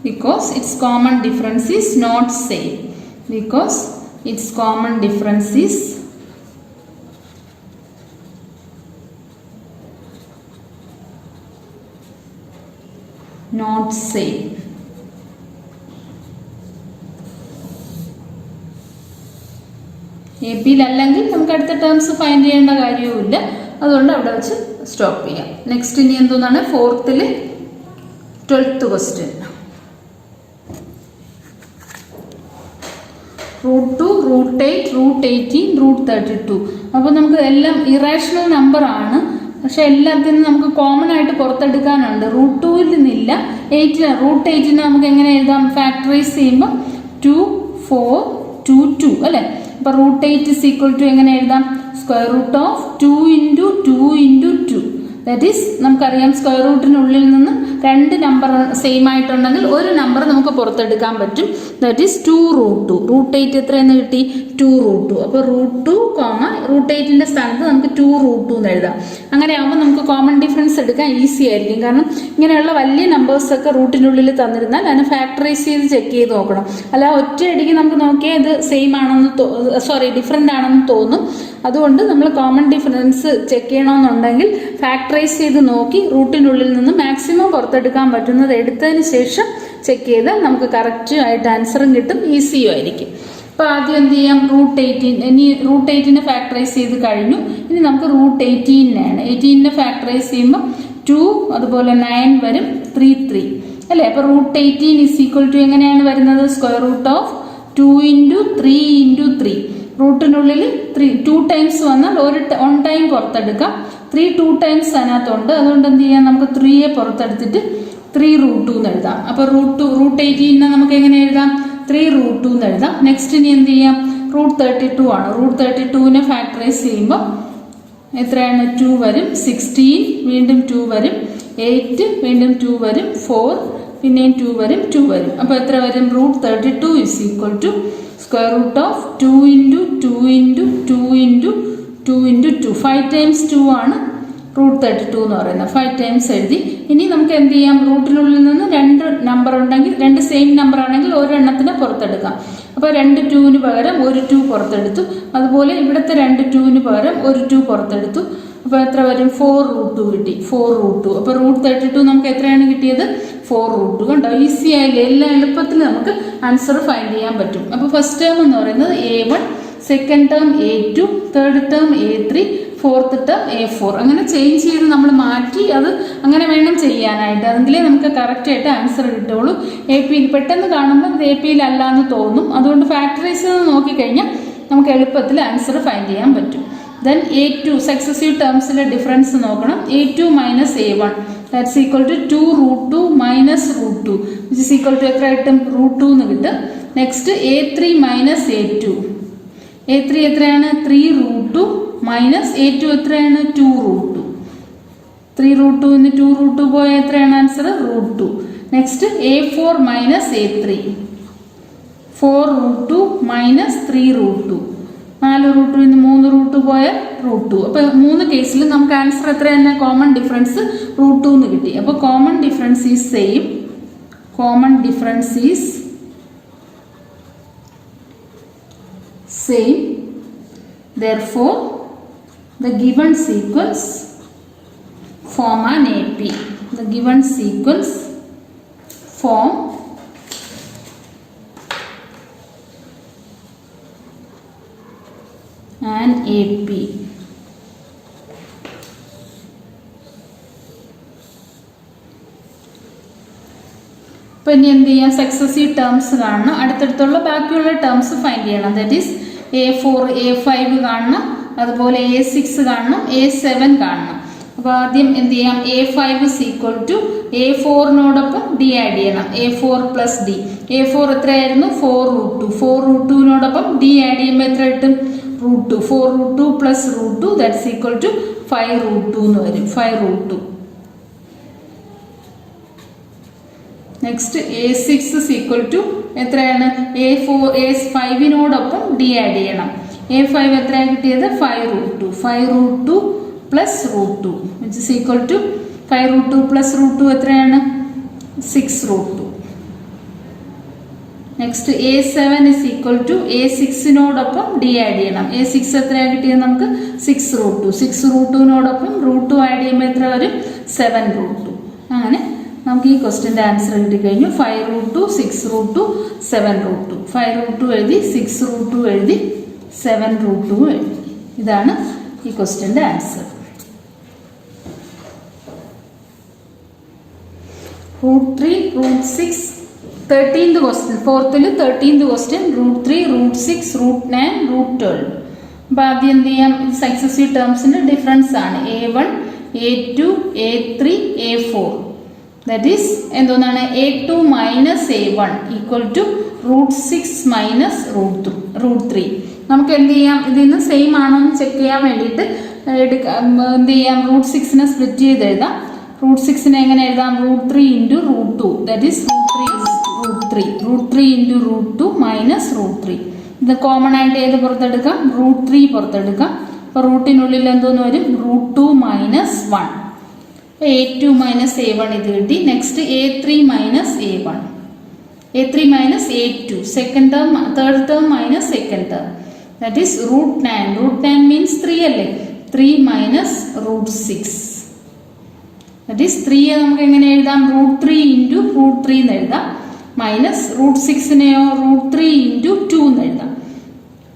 Because its common difference is not same. Because its common difference is not same. A പിയിലല്ലെങ്കിൽ നമുക്ക് അടുത്ത terms find ചെയ്യേണ്ട കാര്യവുമില്ല. അതുകൊണ്ട് അവിടെ വെച്ച് stop ചെയ്യാം. Next ഇനി എന്തോന്നാണ്? ഫോർത്തിൽ 12th ക്വസ്റ്റ്യൻ. √2, √8, √18, √32. അപ്പോൾ നമുക്ക് എല്ലാം ഇറാഷണൽ നമ്പർ ആണ്. പക്ഷെ എല്ലാത്തിനും നമുക്ക് കോമൺ ആയിട്ട് പുറത്തെടുക്കാനുണ്ട്. √2ൽ നിന്നില്ല. √8നെ നമുക്ക് എങ്ങനെ എഴുതാം? ഫാക്ടറൈസ് ചെയ്യുമ്പോൾ 2, 4, 2, 2 അല്ലേ? അപ്പോൾ √8 is equal to എങ്ങനെ എഴുതാം? Square root of 2 into 2 into 2. That is നമുക്കറിയാം സ്ക്വയർ റൂട്ടിനുള്ളിൽ നിന്ന് രണ്ട് നമ്പർ സെയിം ആയിട്ടുണ്ടെങ്കിൽ ഒരു നമ്പർ നമുക്ക് പുറത്തെടുക്കാൻ പറ്റും. That is 2√2. √8 എത്രയെന്ന് കിട്ടി? 2√2. അപ്പോൾ √2, √8ൻ്റെ സ്ഥാനത്ത് നമുക്ക് 2√2 എന്ന് എഴുതാം. അങ്ങനെ ആകുമ്പോൾ നമുക്ക് കോമൺ ഡിഫറൻസ് എടുക്കാൻ ഈസി ആയിരിക്കും. കാരണം ഇങ്ങനെയുള്ള വലിയ നമ്പേഴ്സൊക്കെ റൂട്ടിനുള്ളിൽ തന്നിരുന്നാൽ അതിനെ ഫാക്ടറൈസ് ചെയ്ത് ചെക്ക് ചെയ്ത് നോക്കണം. അല്ല ഒറ്റയടിക്ക് നമുക്ക് നോക്കിയാൽ ഇത് സെയിം ആണെന്ന് ഡിഫറെൻ്റ് ആണെന്ന് തോന്നും. അതുകൊണ്ട് നമ്മൾ കോമൺ ഡിഫറൻസ് ചെക്ക് ചെയ്യണമെന്നുണ്ടെങ്കിൽ ഫാക്ടറൈസ് ചെയ്ത് നോക്കി റൂട്ടിനുള്ളിൽ നിന്ന് മാക്സിമം പുറത്തെടുക്കാൻ പറ്റുന്നത് എടുത്തതിന് ശേഷം ചെക്ക് ചെയ്താൽ നമുക്ക് കറക്റ്റ് ആയിട്ട് ആൻസറും കിട്ടും, ഈസിയും ആയിരിക്കും. അപ്പോൾ ആദ്യം എന്ത് ചെയ്യാം? √18. ഇനി √8നെ ഫാക്ടറൈസ് ചെയ്ത് കഴിഞ്ഞു. ഇനി നമുക്ക് √18നെയാണ്. 18നെ ഫാക്ടറൈസ് ചെയ്യുമ്പോൾ 2 അതുപോലെ 9 വരും, 3, 3 അല്ലേ? അപ്പോൾ √18 is equal to എങ്ങനെയാണ് വരുന്നത്? Square root of 2 into 3 into 3. റൂട്ടിനുള്ളിൽ 2 ടൈംസ് വന്നാൽ 1 ടൈം പുറത്തെടുക്കാം. 3 2 ടൈംസ് അതിനകത്തുണ്ട്. അതുകൊണ്ട് എന്ത് ചെയ്യാം? നമുക്ക് 3യെ പുറത്തെടുത്തിട്ട് 3√2 എന്ന് എഴുതാം. അപ്പോൾ √18നെ നമുക്ക് എങ്ങനെ എഴുതാം? 3√2 എന്ന് എഴുതാം. നെക്സ്റ്റ് ഇനി എന്ത് ചെയ്യാം? √32 ആണ്. √32നെ ഫാക്ടറൈസ് ചെയ്യുമ്പോൾ എത്രയാണ്? 2 വരും, 16 വീണ്ടും 2 വരും, 8 വീണ്ടും 2 വരും, 4 പിന്നെയും 2 വരും, 2 വരും. അപ്പോൾ എത്ര വരും? √32 is equal to square root of 2 into 2 into 2 into 2 into 2. 5 times 2 ആണ് √32 എന്ന് പറയുന്നത്. 5 ടൈംസ് എഴുതി. ഇനി നമുക്ക് എന്ത് ചെയ്യാം? റൂട്ടിനുള്ളിൽ നിന്ന് 2 നമ്പർ ഉണ്ടെങ്കിൽ 2 സെയിം നമ്പർ ആണെങ്കിൽ ഒരെണ്ണത്തിനെ പുറത്തെടുക്കാം. അപ്പോൾ 2 2ന് പകരം 1 2 പുറത്തെടുത്തു. അതുപോലെ ഇവിടുത്തെ 2 2ന് പകരം 1 2 പുറത്തെടുത്തു. അപ്പോൾ എത്ര വരും? 4√2 കിട്ടി. 4√2. അപ്പോൾ √32 നമുക്ക് എത്രയാണ് കിട്ടിയത്? 4√2. കണ്ടോ? ഈസി ആയില്ലേ? എല്ലാ എളുപ്പത്തിൽ നമുക്ക് ആൻസർ ഫൈൻഡ് ചെയ്യാൻ പറ്റും. അപ്പോൾ ഫസ്റ്റ് ടേം എന്ന് പറയുന്നത് A1, second term A2, third term A3, fourth term A4. അങ്ങനെ ചേഞ്ച് ചെയ്ത് നമ്മൾ മാറ്റി അത് അങ്ങനെ വേണം ചെയ്യാനായിട്ട്. അതെങ്കിലേ നമുക്ക് കറക്റ്റായിട്ട് ആൻസർ കിട്ടുള്ളൂ. AP പെട്ടെന്ന് കാണുമ്പോൾ ഇത് AP എന്ന് തോന്നും. അതുകൊണ്ട് ഫാക്ടറൈസ് ചെയ്ത് നോക്കിക്കഴിഞ്ഞാൽ നമുക്ക് എളുപ്പത്തിൽ ആൻസർ ഫൈൻഡ് ചെയ്യാൻ പറ്റും. ദെൻ A2 സക്സസീവ് ടേംസിലെ ഡിഫറൻസ് നോക്കണം. A2 minus A1 that's equal to 2√2 minus √2 which is equal to എത്ര കിട്ടും? √2 എന്ന് കിട്ടും. Next A3 minus A2. A3 എത്രയാണ്? 3√2 മൈനസ് A2 എത്രയാണ്? 2√2. 3√2 2√2 പോയ എത്രയാണ് answer? √2. Next A4 minus A3. 4√2 minus 3√2. 4√2 3√2 പോയ √2. അപ്പോൾ 3 കേസിൽ നമുക്ക് ആൻസർ എത്ര തന്നെ? കോമൺ ഡിഫറൻസ് √2 എന്ന് കിട്ടി. അപ്പോൾ common difference is same. Common difference is same. Therefore, the given sequence form an AP. The given sequence form and AP. അപ്പോൾ ഇനി എന്ത് ചെയ്യാം, സക്സസീവ് ടേംസ് കാണണം, അടുത്തടുത്തുള്ള ബാക്കിയുള്ള ടേംസ് ഫൈൻഡ് ചെയ്യണം. ദാറ്റ് ഈസ് A4 A5 കാണണം, അതുപോലെ A6 കാണണം, A7 കാണണം. അപ്പോൾ ആദ്യം എന്ത് ചെയ്യാം, A5 is equal to A4നോടൊപ്പം D add ചെയ്യണം, A4 plus D. A4 എത്രയായിരുന്നു, 4√2. 4√2നോടൊപ്പം D ആഡ് ചെയ്യുമ്പോൾ എത്ര കിട്ടും, √2. 4√2 plus √2 that's equal to 5√2 എന്ന് വരും, 5√2. Next A6 is equal to എത്രയാണ്, A5നോടൊപ്പം D ആഡ് ചെയ്യണം. A5 എത്രയാണ് കിട്ടിയത്, 5√2. 5√2 plus √2 which is equal to 5√2 plus √2 എത്രയാണ്, 6√2. Next A7 is equal to A6നോടൊപ്പം D add ചെയ്യണം. A6 എത്രയാണ് കിട്ടിയത് നമുക്ക്, 6√2. 6√2നോടൊപ്പം √2 ആഡ് ചെയ്യുമ്പോൾ എത്ര വരും, 7√2. അങ്ങനെ നമുക്ക് ഈ ക്വസ്റ്റ്യൻ്റെ ആൻസർ കിട്ടിക്കഴിഞ്ഞു. 5√2, 6√2, 7√2. 5√2 എഴുതി, 6√2 എഴുതി, 7√2 എഴുതി. ഇതാണ് ഈ ക്വസ്റ്റ്യൻ്റെ ആൻസർ. √3, √6, 13th ക്വസ്റ്റ്യൻ, ഫോർത്തിൽ 13th ക്വസ്റ്റ്യൻ, √3, √6, √9, √12. അപ്പോൾ ആദ്യം എന്ത് ചെയ്യാം, സക്സസീവ് ടേംസിൻ്റെ ഡിഫറൻസ് ആണ്. A1, A2, A3, A4. That is എന്തോന്നാണ്, A2 minus A1 equal to √6 minus √3. നമുക്ക് എന്ത് ചെയ്യാം, ഇതിൽ നിന്ന് സെയിം ആണോ എന്ന് ചെക്ക് ചെയ്യാൻ വേണ്ടിയിട്ട് എന്ത് ചെയ്യാം, √6നെ സ്പ്ലിറ്റ് ചെയ്ത് എഴുതാം. √6നെ എങ്ങനെ എഴുതാം, √3 into √2 that is √3 into √2 minus √3. ഇത് കോമൺ ആയിട്ട് ഏത് പുറത്തെടുക്കാം, √3 പുറത്തെടുക്കാം. അപ്പോൾ റൂട്ടിനുള്ളിൽ എന്തോന്ന് വരും, √2 മൈനസ് 1. A2 മൈനസ് A1 ഇത് കിട്ടി. Next A3 minus A1, A3 minus A2, second term third term minus second term that is √9. √9 means 3 അല്ലേ, 3 മൈനസ് √6 ദാറ്റ് ഈസ് 3 നമുക്ക് എങ്ങനെ എഴുതാം, √3 ഇൻറ്റു √3 എന്ന് എഴുതാം. മൈനസ് √6നെയോ √3 ഇൻറ്റു 2 എന്ന് എഴുതാം.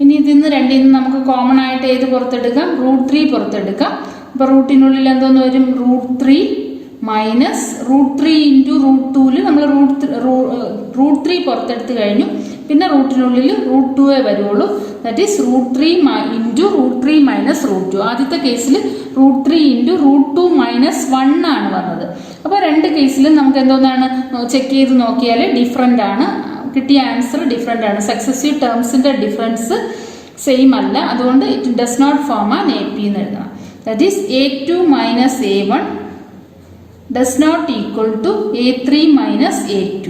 ഇനി ഇതിന്ന് രണ്ടിൽ നിന്ന് നമുക്ക് കോമൺ ആയിട്ട് ഏത് പുറത്തെടുക്കാം, √3 പുറത്തെടുക്കാം. അപ്പോൾ റൂട്ടിനുള്ളിൽ എന്തോന്ന് വരും, √3 മൈനസ് √3 ഇൻറ്റു √2ൽ നമ്മൾ √3 പുറത്തെടുത്ത് കഴിഞ്ഞു. പിന്നെ റൂട്ടിനുള്ളിൽ √2 വരുള്ളൂ. That is √3 into √3 minus √2. ആദ്യത്തെ കേസിൽ √3 ഇൻറ്റു √2 മൈനസ് 1 ആണ് വന്നത്. അപ്പോൾ രണ്ട് കേസിലും നമുക്ക് എന്തോന്നാണ് ചെക്ക് ചെയ്ത് നോക്കിയാൽ ഡിഫറെൻ്റ് ആണ്, കിട്ടിയ ആൻസർ ഡിഫറെൻ്റ് ആണ്. സക്സസീവ് ടേംസിൻ്റെ ഡിഫറൻസ് സെയിം അല്ല, അതുകൊണ്ട് it does not form an AP എന്ന് എഴുതണം. That is A2 minus A1 does not equal to A3 minus A2.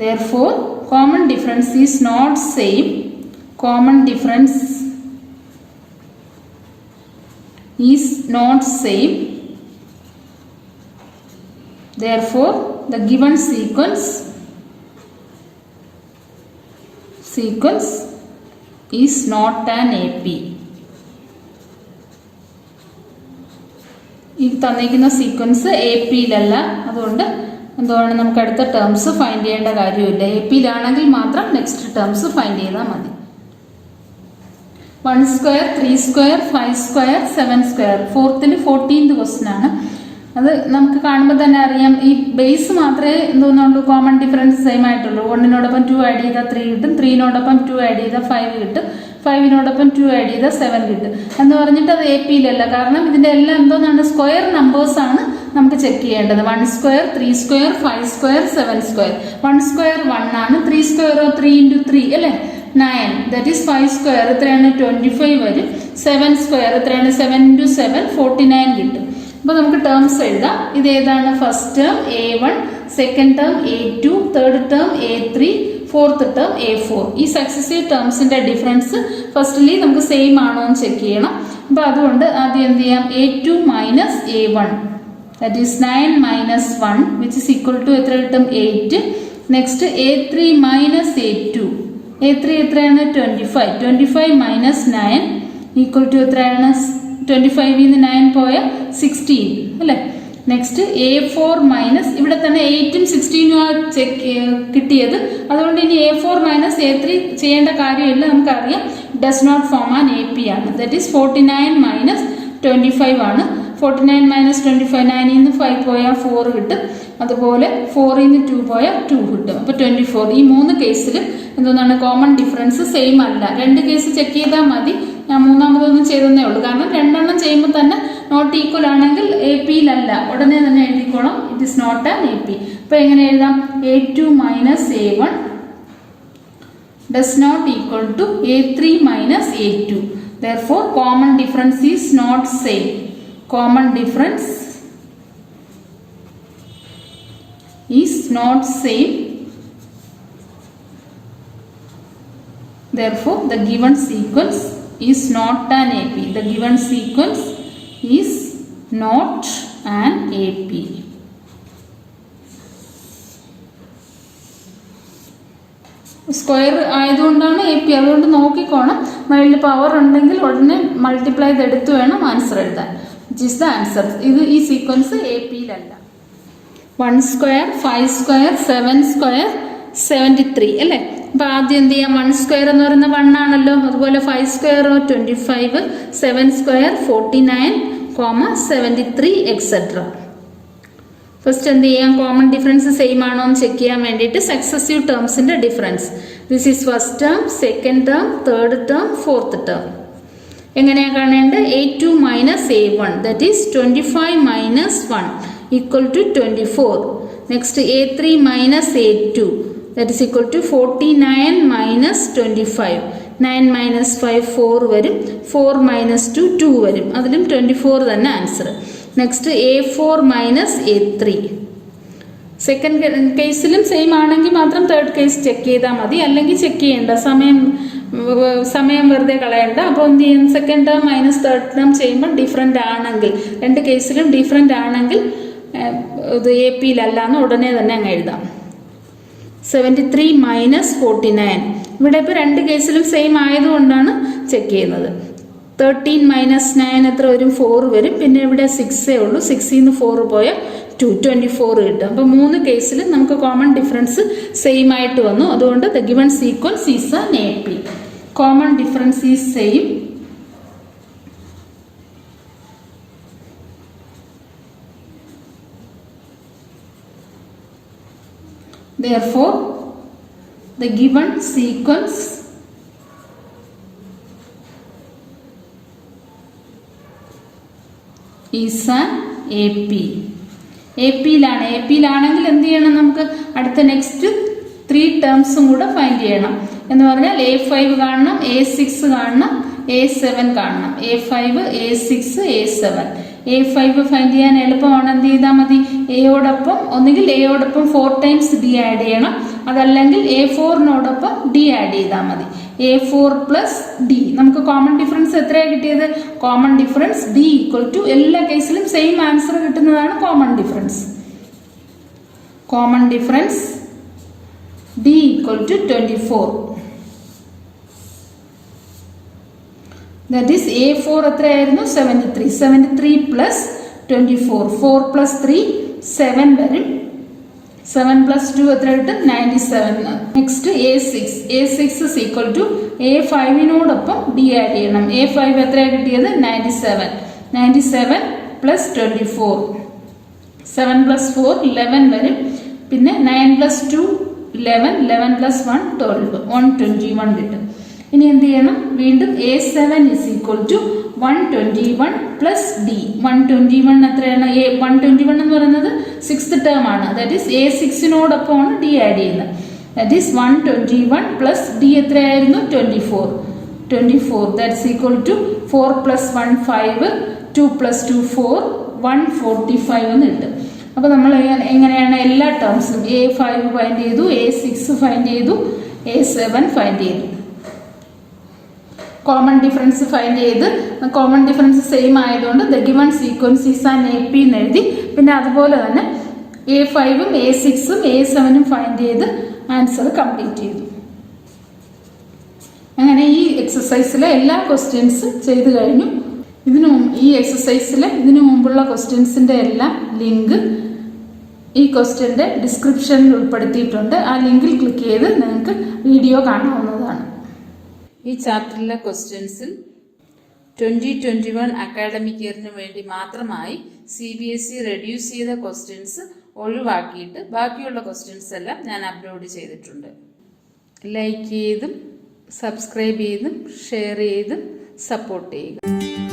Therefore, common difference is not same. Common difference is not same. Therefore, the given sequence is not an AP. ഈ തന്നിരിക്കുന്ന sequence AP-യിലല്ല, അതുകൊണ്ട് എന്തുകൊണ്ട് നമുക്ക് അടുത്ത terms find ചെയ്യേണ്ട കാര്യമില്ല. AP-യിലാണെങ്കിൽ മാത്രം next terms find ചെയ്താൽ മതി. 1 സ്ക്വയർ, 3 സ്ക്വയർ, 5 സ്ക്വയർ, 7 സ്ക്വയർ, ഫോർത്തിൽ 14th ക്വസ്റ്റ്യൻ ആണ്. അത് നമുക്ക് കാണുമ്പോൾ തന്നെ അറിയാം, ഈ ബേസ് മാത്രമേ എന്തോന്നുള്ളൂ, കോമൺ ഡിഫറൻസ് സെയിം ആയിട്ടുള്ളൂ. 1നോടൊപ്പം 2 ആഡ് ചെയ്താൽ 3 കിട്ടും, 3നോടൊപ്പം 2 ആഡ് ചെയ്താൽ 5 കിട്ടും, 5നോടൊപ്പം 2 ആഡ് ചെയ്താൽ 7 കിട്ടും എന്ന് പറഞ്ഞിട്ട് അത് AP-യിലല്ല. കാരണം ഇതിൻ്റെ എല്ലാം എന്തോന്നാണ്, സ്ക്വയർ നമ്പേഴ്സാണ് നമുക്ക് ചെക്ക് ചെയ്യേണ്ടത്. 1 square, 3 square, 5 square, 7 square. 1 square 1 ആണ്, 3 സ്ക്വയറോ 3 ഇൻറ്റു 3 അല്ലേ, 9. ദാറ്റ് ഈസ് 5 സ്ക്വയർ എത്രയാണ്, 25 വരും. 7 സ്ക്വയർ എത്രയാണ്, 7 ഇൻറ്റു 7 49 കിട്ടും. അപ്പോൾ നമുക്ക് ടേംസ് എഴുതാം. ഇത് ഏതാണ്, first term A1, second term A2, third term A3, fourth term A4. ഈ സക്സസീവ് ടേംസിൻ്റെ ഡിഫറൻസ് ഫസ്റ്റ്ലി നമുക്ക് സെയിം ആണോ എന്ന് ചെക്ക് ചെയ്യണം. അപ്പോൾ അതുകൊണ്ട് ആദ്യം എന്ത് ചെയ്യാം, A2 minus A1 that is 9 minus 1 which is equal to എത്ര കിട്ടും, 8. Next A3 minus A2, A3 എത്രയാണ്, 25. 25 മൈനസ് 9 ഈക്വൽ ടു എത്രയാണ്, 25 9 പോയ 16 അല്ലേ. നെക്സ്റ്റ് A4 മൈനസ്, ഇവിടെ തന്നെ 8ഉം 16ഉം ചെക്ക് കിട്ടിയത്, അതുകൊണ്ട് ഇനി A4 മൈനസ് A3 ചെയ്യേണ്ട കാര്യമില്ല, നമുക്കറിയാം does not form an AP ആണ്. ദാറ്റ് ഈസ് 49 മൈനസ് 25 ആണ്. 49 മൈനസ് 25, 9 നിന്ന് 5 പോയാൽ 4 കിട്ടും. അതുപോലെ 4 നിന്ന് 2 പോയാൽ 2 കിട്ടും. അപ്പോൾ 24. ഈ 3 കേസിൽ എന്താണ് കോമൺ ഡിഫറൻസ് സെയിം അല്ല. 2 കേസ് ചെക്ക് ചെയ്താൽ മതി. ഞാൻ മൂന്നാമതൊന്നും ചെയ്തതേ ഉള്ളൂ. കാരണം 2 എണ്ണം ചെയ്യുമ്പോൾ തന്നെ നോട്ട് ഈക്വൽ ആണെങ്കിൽ APയിലല്ല. ഉടനെ തന്നെ എഴുതിക്കോളാം it is not an AP. അപ്പോൾ എങ്ങനെ എഴുതാം? A2 minus A1 does not equal to A3 minus A2. Therefore, common difference is not same. Common difference is not same. Therefore, the given sequence is not an AP. The given sequence is not an AP. Square ആയതുകൊണ്ടാണ് AP. അതുകൊണ്ട് നോക്കിക്കോണം. Mild power ഉണ്ടെങ്കിൽ ഉടനെ multiply ചെയ്തെടുത്ത് വേണം answer എഴുതാൻ. Which is the answer. ഇത് ഈ സീക്വൻസ് APയിലല്ല. 1 സ്ക്വയർ, 5 സ്ക്വയർ, 7 സ്ക്വയർ, 73 അല്ലേ? അപ്പോൾ ആദ്യം എന്ത് ചെയ്യാം? 1 സ്ക്വയർ എന്ന് പറയുന്നത് 1 ആണല്ലോ. അതുപോലെ 5 സ്ക്വയറോ 25, 7 സ്ക്വയർ 49, 73 എക്സെട്ര. ഫസ്റ്റ് എന്ത് ചെയ്യാം? കോമൺ ഡിഫറൻസ് സെയിം ആണോ എന്ന് ചെക്ക് ചെയ്യാൻ വേണ്ടിയിട്ട് സക്സസീവ് ടേംസിൻ്റെ difference. This is first term, second term, third term, fourth term. എങ്ങനെയാണ് കാണേണ്ടത്? A2 minus A1 that is 25 minus 1 equal to 24. Next A3 minus A2 that is equal to 49 minus 25. 9 minus 5 4 വരും. 4 minus 2 2 വരും. അതിലും 24 തന്നെ answer. Next A4 minus A3. Second കേസിലും same ആണെങ്കിൽ മാത്രം third case check ചെയ്താൽ മതി. അല്ലെങ്കിൽ ചെക്ക് ചെയ്യേണ്ട, സമയം വെറുതെ കളയണ്ട. അപ്പോൾ എന്ത് ചെയ്യും? Second term minus third term ചെയ്യുമ്പോൾ ഡിഫറെൻ്റ് ആണെങ്കിൽ, 2 കേസിലും ഡിഫറെൻ്റ് ആണെങ്കിൽ ഇത് APയിലല്ല എന്ന് ഉടനെ തന്നെ അങ്ങ് എഴുതാം. 73 മൈനസ് 49. ഇവിടെ ഇപ്പോൾ 2 കേസിലും സെയിം ആയതുകൊണ്ടാണ് ചെക്ക് ചെയ്യുന്നത്. 13 മൈനസ് 9 എത്ര വരും? 4 വരും. പിന്നെ ഇവിടെ 6 ഉള്ളൂ. 6 നിന്ന് 4 പോയാൽ 24 കിട്ടും. അപ്പോൾ 3 കേസിൽ നമുക്ക് കോമൺ ഡിഫറൻസ് സെയിം ആയിട്ട് വന്നു. അതുകൊണ്ട് the given sequence is an AP. Common difference is same. Therefore, the given sequence is an AP. APയിലാണ്. APയിലാണെങ്കിൽ എന്ത് ചെയ്യണം? നമുക്ക് അടുത്ത നെക്സ്റ്റ് 3 ടേംസും കൂടെ ഫൈൻഡ് ചെയ്യണം. എന്ന് പറഞ്ഞാൽ A5 കാണണം, A6 കാണണം, A7 കാണണം. A5, A6, A7. A5 find ചെയ്യാൻ എളുപ്പമാണ്. എന്ത് ചെയ്താൽ മതി? എയോടൊപ്പം ഒന്നുകിൽ എയോടൊപ്പം 4 ടൈംസ് D ആഡ് ചെയ്യണം. അതല്ലെങ്കിൽ A4നോടൊപ്പം D ആഡ് ചെയ്താൽ മതി. A4 plus D. നമുക്ക് കോമൺ ഡിഫറൻസ് എത്രയാണ് കിട്ടിയത്? Common difference D equal to, എല്ലാ കേസിലും സെയിം ആൻസർ കിട്ടുന്നതാണ് common difference. Common difference D equal to 24. That is A4 എത്രയായിരുന്നു? 73. 73 പ്ലസ് 24. 4 പ്ലസ് 3 7 വരും. 7 പ്ലസ് 2 എത്ര കിട്ടും? 97. Next A6. A6 is equal to A5നോടൊപ്പം D add ചെയ്യണം. A5 എത്രയാണ് കിട്ടിയത്? 97. 97 പ്ലസ് 24. 7 പ്ലസ് 4 11 വരും. പിന്നെ 9 പ്ലസ് 2 11. 11 പ്ലസ് 1 12. 121 കിട്ടും. ഇനി എന്ത് ചെയ്യണം? വീണ്ടും A7 is equal to 121 plus D. 121 എത്രയാണ്? 121 എന്ന് പറയുന്നത് 6th ടേം ആണ്. ദാറ്റ് ഈസ് A6നോടൊപ്പമാണ് D ആഡ് ചെയ്യുന്നത്. ദാറ്റ് ഈസ് 121 പ്ലസ് D എത്രയായിരുന്നു? 24. 24 that's equal to 4 plus 1 5, 2 plus 2 4, 145 എന്ന് കിട്ടും. അപ്പോൾ നമ്മൾ എങ്ങനെയാണ് എല്ലാ ടേംസും A5 ഫൈൻഡ് ചെയ്തു, A6 ഫൈൻഡ് ചെയ്തു, A7 ഫൈൻഡ് ചെയ്തു. കോമൺ ഡിഫറൻസ് ഫൈൻഡ് ചെയ്ത് കോമൺ ഡിഫറൻസ് സെയിം ആയതുകൊണ്ട് the given sequence is an AP എന്ന് എഴുതി. പിന്നെ അതുപോലെ തന്നെ A5ഉം A6ഉം A7ഉം ഫൈൻഡ് ചെയ്ത് ആൻസർ കംപ്ലീറ്റ് ചെയ്തു. അങ്ങനെ ഈ എക്സസൈസിലെ എല്ലാ ക്വസ്റ്റ്യൻസും ചെയ്തു കഴിഞ്ഞു. ഈ എക്സസൈസിലെ ഇതിനു മുമ്പുള്ള ക്വസ്റ്റ്യൻസിൻ്റെ എല്ലാം ലിങ്ക് ഈ ക്വസ്റ്റ്യൻ്റെ ഡിസ്ക്രിപ്ഷനിൽ ഉൾപ്പെടുത്തിയിട്ടുണ്ട്. ആ ലിങ്കിൽ ക്ലിക്ക് ചെയ്ത് നിങ്ങൾക്ക് വീഡിയോ കാണാവുന്നതാണ്. ഈ ചാപ്റ്ററിലെ ക്വസ്റ്റ്യൻസിൽ 2021 അക്കാഡമിക് ഇയറിന് വേണ്ടി മാത്രമായി CBSE റെഡ്യൂസ് ചെയ്ത ക്വസ്റ്റ്യൻസ് ഒഴിവാക്കിയിട്ട് ബാക്കിയുള്ള ക്വസ്റ്റ്യൻസ് എല്ലാം ഞാൻ അപ്ലോഡ് ചെയ്തിട്ടുണ്ട്. ലൈക്ക് ചെയ്തും സബ്സ്ക്രൈബ് ചെയ്തും ഷെയർ ചെയ്തും സപ്പോർട്ട് ചെയ്യുക.